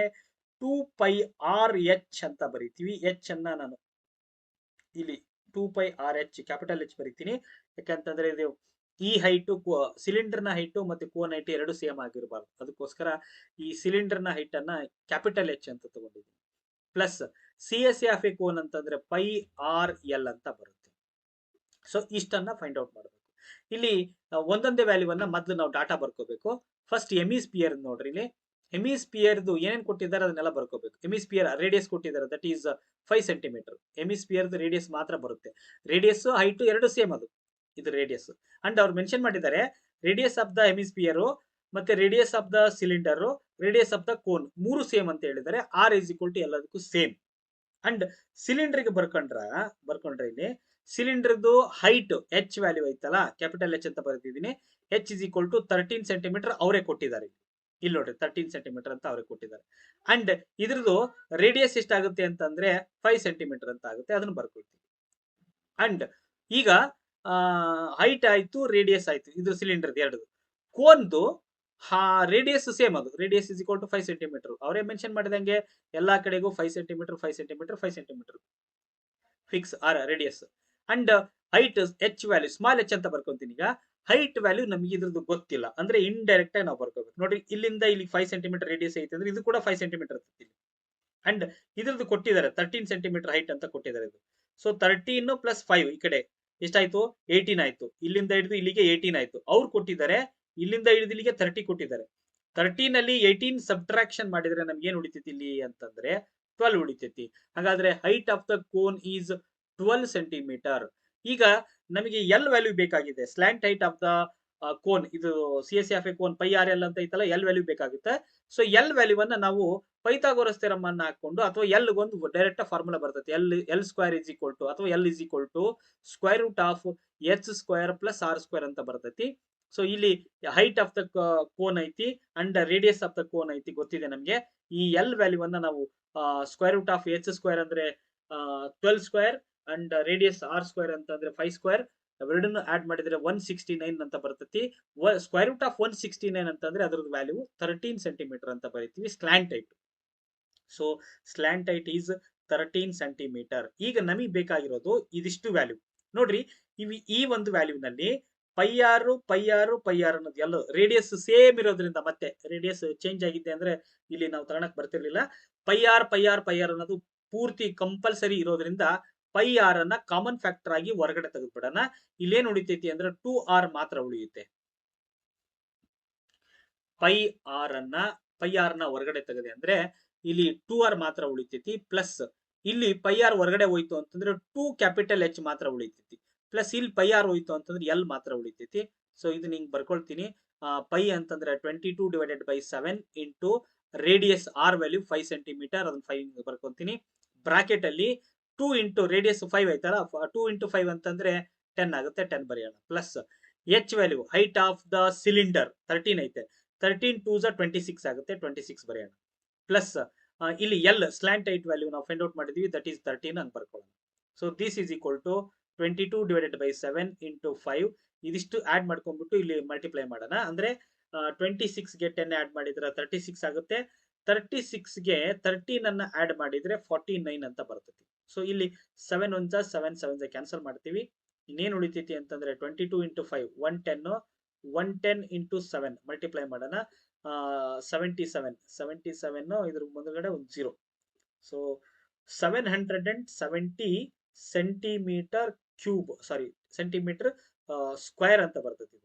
2 pi R H ಅಂತ ಬರೀತೀವಿ. ಎಚ್ ಅನ್ನ ನಾನು ಇಲ್ಲಿ 2 pi R H capital H ಬರೀತೀನಿ. ಯಾಕಂತಂದ್ರೆ ಇದು ಈ ಹೈಟು ಸಿಲಿಂಡರ್ ನ ಹೈಟು ಮತ್ತೆ ಕೋನ್ ಹೈಟ್ ಎರಡು ಸೇಮ್ ಆಗಿರಬಾರ್ದು. ಅದಕ್ಕೋಸ್ಕರ ಈ ಸಿಲಿಂಡರ್ ನ ಹೈಟ್ ಅನ್ನ ಕ್ಯಾಪಿಟಲ್ ಎಚ್ ಅಂತ ತಗೊಂಡಿದ್ದೀನಿ. Plus C S F A cone ಅಂತಂದ್ರೆ ಪೈ ಆರ್ ಎಲ್ ಅಂತ ಬರುತ್ತೆ. ಸೊ ಇಷ್ಟನ್ನ ಫೈಂಡ್ ಔಟ್ ಮಾಡಬೇಕು. ಇಲ್ಲಿ ಒಂದೊಂದೇ ವ್ಯಾಲ್ಯೂವನ್ನ ಮೊದಲು ನಾವು ಡಾಟಾ ಬರ್ಕೋಬೇಕು. ಫಸ್ಟ್ ಎಮಿಸ್ಪಿಯರ್ ನೋಡ್ರಿ, ಇಲ್ಲಿ ಎಮಿಸ್ಪಿಯರ್ದು ಏನೇನು ಕೊಟ್ಟಿದ್ದಾರೆ ಅದನ್ನೆಲ್ಲ ಬರ್ಕೋಬೇಕು. ಎಮಿಸ್ಪಿಯರ್ ರೇಡಿಯಸ್ ಕೊಟ್ಟಿದ್ದಾರೆ, ದಟ್ ಈಸ್ 5 ಸೆಂಟಿಮೀಟರ್. ಎಮಿಸ್ಪಿಯರ್ದು ರೇಡಿಯಸ್ ಮಾತ್ರ ಬರುತ್ತೆ. ರೇಡಿಯಸ್ ಹೈಟ್ ಎರಡು ಸೇಮ್, ಅದು ಇದು ರೇಡಿಯಸ್. ಅಂಡ್ ಅವ್ರು ಮೆನ್ಷನ್ ಮಾಡಿದ್ದಾರೆ ರೇಡಿಯಸ್ ಆಫ್ ದ ಎಮಿಸ್ಪಿಯರ್ ಮತ್ತೆ radius of the cylinder, radius of the cone ಮೂರು ಸೇಮ್ ಅಂತ ಹೇಳಿದ್ದಾರೆ. ಆರ್ ಇಸ್ ಈಕ್ವಲ್ ಟು ಎಲ್ಲದಕ್ಕೂ ಸೇಮ್. ಅಂಡ್ ಸಿಲಿಂಡರ್ಗೆ ಬರ್ಕೊಂಡ್ರೆ ಇಲ್ಲಿ ಸಿಲಿಂಡರ್ದು ಹೈಟ್ ಎಚ್ ವ್ಯಾಲ್ಯೂ ಐತಲ್ಲ, ಕ್ಯಾಪಿಟಲ್ ಎಚ್ ಅಂತ ಬರ್ತಿದ್ದೀನಿ. H is equal to 13 centimeter ಅವರೇ ಕೊಟ್ಟಿದ್ದಾರೆ. ಇಲ್ಲಿ ನೋಡ್ರಿ 13 ಸೆಂಟಿಮೀಟರ್ ಅಂತ ಅವರೇ ಕೊಟ್ಟಿದ್ದಾರೆ. ಅಂಡ್ ಇದ್ರದ್ದು ರೇಡಿಯಸ್ ಎಷ್ಟಾಗುತ್ತೆ ಅಂತಂದ್ರೆ 5 ಸೆಂಟಿಮೀಟರ್ ಅಂತ ಆಗುತ್ತೆ, ಅದನ್ನು ಬರ್ಕೊಳ್ತೀವಿ. ಅಂಡ್ ಈಗ ಹೈಟ್ ಆಯ್ತು, ರೇಡಿಯಸ್ ಆಯ್ತು, ಇದು ಸಿಲಿಂಡರ್ ಎರಡು. ಕೋನ್ದು ರೇಡಿಯಸ್ ಸೇಮ್, ಅದು radius is equal to 5 centimetre. ಅವರೇ ಮೆನ್ಷನ್ ಮಾಡಿದಂಗೆ ಎಲ್ಲಾ ಕಡೆಗೂ 5 centimetre 5 centimetre 5 centimetre fix R radius. And height H value small H ಅಂತ ಬರ್ಕೊಂತೀನಿ. ಈಗ ಹೈಟ್ ವ್ಯಾಲ್ಯೂ ನಮಗೆ ಇದ್ರದ್ದು ಗೊತ್ತಿಲ್ಲ ಅಂದ್ರೆ ಇಂಡೈರೆಕ್ಟ್ ಆಗಿ ನಾವು ಬರ್ಕೋಬೇಕು. ನೋಡ್ರಿ, ಇಲ್ಲಿಂದ ಇಲ್ಲಿ 5 ಸೆಂಟಿಮೀಟರ್ ರೇಡಿಯಸ್ ಐತೆ ಅಂದ್ರೆ ಇದು ಕೂಡ 5 ಸೆಂಟಿಮೀಟರ್ ಇರ್ತಿತ್ತು. ಅಂಡ್ ಇದ್ರದ್ದು ಕೊಟ್ಟಿದ್ದಾರೆ 13 ಸೆಂಟಿಮೀಟರ್ ಹೈಟ್ ಅಂತ ಕೊಟ್ಟಿದ್ದಾರೆ ಇದು. ಸೊ 13 ಪ್ಲಸ್ 5 ಈ ಕಡೆ ಎಷ್ಟಾಯ್ತು, 18 ಆಯ್ತು. ಇಲ್ಲಿಂದ ಹಿಡಿದು ಇಲ್ಲಿಗೆ 18 ಆಯ್ತು. ಅವ್ರು ಕೊಟ್ಟಿದ್ದಾರೆ ಇಲ್ಲಿಂದ ಹಿಡಿದು ಇಲ್ಲಿಗೆ 30 ಕೊಟ್ಟಿದ್ದಾರೆ. 13 ಅಲ್ಲಿ 18 ಸಬ್ಟ್ರಾಕ್ಷನ್ ಮಾಡಿದ್ರೆ ನಮ್ಗೆ ಏನ್ ಉಳಿತೈತಿ ಇಲ್ಲಿ ಅಂತಂದ್ರೆ 12 ಉಳಿತೈತಿ. ಹಾಗಾದ್ರೆ height of the cone is 12 centimeter. ಈಗ ನಮಗೆ ಎಲ್ ವ್ಯಾಲ್ಯೂ ಬೇಕಾಗಿದೆ, slant height of the cone, ಇದು C S F A cone pi R L ಅಂತ ಐತಲ್ಲ, ಎಲ್ ವ್ಯಾಲ್ಯೂ ಬೇಕಾಗುತ್ತೆ. ಸೊ ಎಲ್ ವ್ಯಾಲ್ಯೂವನ್ನ ನಾವು ಪೈಥಾಗೋರಸ್ ಥಿಯರಮ್ ಅನ್ನ ಹಾಕೊಂಡು ಅಥವಾ ಎಲ್ ಒಂದು ಡೈರೆಕ್ಟ್ ಫಾರ್ಮುಲಾ ಬರ್ತದೆ. L square is equal to ಅಥವಾ L is equal to square root of H square plus R square ಅಂತ ಬರ್ತೈತಿ. ಸೊ ಇಲ್ಲಿ ಹೈಟ್ ಆಫ್ ದ ಕೋನ್ ಐತಿ and radius of the cone ಐತಿ ಗೊತ್ತಿದೆ ನಮ್ಗೆ. ಈ ಎಲ್ ವ್ಯಾಲ್ಯೂವನ್ನ ನಾವು square root of H square ಅಂದ್ರೆ 12 square and radius R square ಅಂತಂದ್ರೆ 5 ಸ್ಕ್ವೇರ್, ಎರಡನ್ನು ಆಡ್ ಮಾಡಿದ್ರೆ 169 ಅಂತ ಬರ್ತೈತಿ. ಸ್ಕ್ವೇರ್ ರೂಟ್ ಆಫ್ 169 ಅಂತಂದ್ರೆ ಅದ್ರದ್ದು ವ್ಯಾಲ್ಯೂ 13 ಸೆಂಟಿಮೀಟರ್ ಅಂತ ಬರೀತೀವಿ slant height. So slant height is 13 centimeter. ಈಗ ನಮಗೆ ಬೇಕಾಗಿರೋದು ಇದಿಷ್ಟು ವ್ಯಾಲ್ಯೂ ನೋಡ್ರಿ. ಈ ಒಂದು ವ್ಯಾಲ್ಯೂನಲ್ಲಿ ಪೈ ಆರ್ ಅನ್ನೋದು ಎಲ್ಲ ರೇಡಿಯಸ್ ಸೇಮ್ ಇರೋದ್ರಿಂದ, ಮತ್ತೆ ರೇಡಿಯಸ್ ಚೇಂಜ್ ಆಗಿದೆ ಅಂದ್ರೆ ಇಲ್ಲಿ ನಾವು ತಗೊಳಕ್ ಬರ್ತಿರ್ಲಿಲ್ಲ. ಪೈ ಆರ್ ಅನ್ನೋದು ಪೂರ್ತಿ ಕಂಪಲ್ಸರಿ ಇರೋದ್ರಿಂದ ಪೈ ಆರ್ ಅನ್ನ ಕಾಮನ್ ಫ್ಯಾಕ್ಟರ್ ಆಗಿ ಹೊರಗಡೆ ತೆಗೆದ್ಬಿಡೋಣ. ಇಲ್ಲೇನ್ ಉಳಿತೈತಿ ಅಂದ್ರೆ 2r ಮಾತ್ರ ಉಳಿಯುತ್ತೆ. ಪೈ ಆರ್ ನ ಹೊರಗಡೆ ತೆಗೆದೆ ಅಂದ್ರೆ ಇಲ್ಲಿ 2r ಮಾತ್ರ ಉಳಿತೈತಿ. ಪ್ಲಸ್ ಇಲ್ಲಿ ಪೈ ಆರ್ ಹೊರಗಡೆ ಹೋಯ್ತು ಅಂತಂದ್ರೆ 2 ಕ್ಯಾಪಿಟಲ್ ಎಚ್ ಮಾತ್ರ ಉಳಿತೈತಿ. ಪ್ಲಸ್ ಇಲ್ಲಿ ಪೈ ಆರ್ ಹೋಯ್ತು ಅಂತಂದ್ರೆ ಎಲ್ ಮಾತ್ರ ಉಳಿತೈತಿ. ಸೊ ಇದು ನಿಂಗೆ ಬರ್ಕೊಳ್ತೀನಿ. ಪೈ ಅಂತಂದ್ರೆ 22 divided by 7 into radius R value 5 centimetre, ಅದನ್ನ 5 ಬರ್ಕೊಂತೀನಿ. ಬ್ರಾಕೆಟ್ ಅಲ್ಲಿ 2 ಇಂಟು ರೇಡಿಯಸ್ 5 ಐತಲ್ಲ, 2 ಇಂಟು 5 ಅಂತಂದ್ರೆ 10 ಆಗುತ್ತೆ, 10 ಬರೆಯೋಣ. Plus H value height of the cylinder 13 ಐತೆ, 13 2 26 ಆಗುತ್ತೆ, 26 ಬರೆಯೋಣ. ಪ್ಲಸ್ ಇಲ್ಲಿ ಎಲ್ ಸ್ಲ್ಯಾಂಟ್ ಹೈಟ್ ವ್ಯಾಲ್ಯೂ ನಾವು ಫೈಂಡ್ ಔಟ್ ಮಾಡಿದ್ವಿ, ದಟ್ ಈಸ್ 13 ಅಂತ ಬರ್ಕೊಳ್ಳೋಣ. So this is equal to 22 divided by 7 into 5. ಇದಿಷ್ಟು ಆಡ್ ಮಾಡ್ಕೊಂಡ್ಬಿಟ್ಟು ಇಲ್ಲಿ ಮಲ್ಟಿಪ್ಲೈ ಮಾಡೋಣ. ಅಂದ್ರೆ 26ಗೆ 10 ಆಡ್ ಮಾಡಿದ್ರೆ 36 ಆಗುತ್ತೆ. 36ಗೆ 13 ಅನ್ನ ಆಡ್ ಮಾಡಿದ್ರೆ 49 ಅಂತ ಬರ್ತೈತಿ. ಸೊ ಇಲ್ಲಿ 7 1 7 7 ಕ್ಯಾನ್ಸಲ್ ಮಾಡ್ತೀವಿ. ಇನ್ನೇನು ಉಳಿತೈತಿ ಅಂತಂದ್ರೆ 22 ಇಂಟು 5 110, 110 ಇಂಟು 7 ಮಲ್ಟಿಪ್ಲೈ ಮಾಡೋಣ. 77 ಇದ್ರ ಮುಂದಗಡೆ ಒಂದು 0. ಸೊ 770 ಸೆಂಟಿಮೀಟರ್ ಕ್ಯೂಬ್, ಸಾರಿ ಸೆಂಟಿಮೀಟರ್ ಸ್ಕ್ವೇರ್ ಅಂತ ಬರ್ತೈತಿ.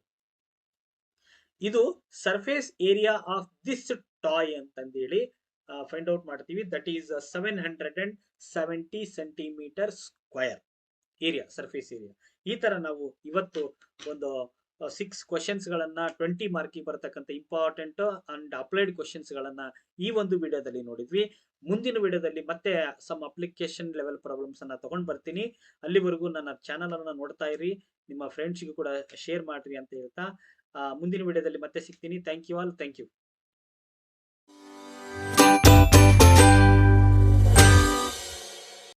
ಇದು surface area of this toy ಅಂತಂದೇಳಿ ಫೈಂಡ್ ಔಟ್ ಮಾಡ್ತೀವಿ. That is 770 centimetre square area, surface area. ಈ ತರ ನಾವು ಇವತ್ತು ಒಂದು 6 ಕ್ವಶನ್ಸ್ ಗಳನ್ನ 20 ಮಾರ್ಕಿಗೆ ಬರ್ತಕ್ಕಂಥ ಇಂಪಾರ್ಟೆಂಟ್ ಅಂಡ್ ಅಪ್ಲೈಡ್ ಕ್ವಶನ್ಸ್ ಗಳನ್ನ ಈ ಒಂದು ವಿಡಿಯೋದಲ್ಲಿ ನೋಡಿದ್ವಿ. ಮುಂದಿನ ವಿಡಿಯೋದಲ್ಲಿ ಮತ್ತೆ ಸಮ್ ಅಪ್ಲಿಕೇಶನ್ ಲೆವೆಲ್ ಪ್ರಾಬ್ಲಮ್ಸ್ ಅನ್ನ ತಗೊಂಡ್ ಬರ್ತೀನಿ. ಅಲ್ಲಿವರೆಗೂ ನನ್ನ ಚಾನಲ್ ಅನ್ನ ನೋಡ್ತಾ ಇರಿ, ನಿಮ್ಮ ಫ್ರೆಂಡ್ಸ್ಗೂ ಕೂಡ ಶೇರ್ ಮಾಡ್ರಿ ಅಂತ ಹೇಳ್ತಾ ಮುಂದಿನ ವಿಡಿಯೋದಲ್ಲಿ ಮತ್ತೆ ಸಿಗ್ತೀನಿ. Thank you all, thank you.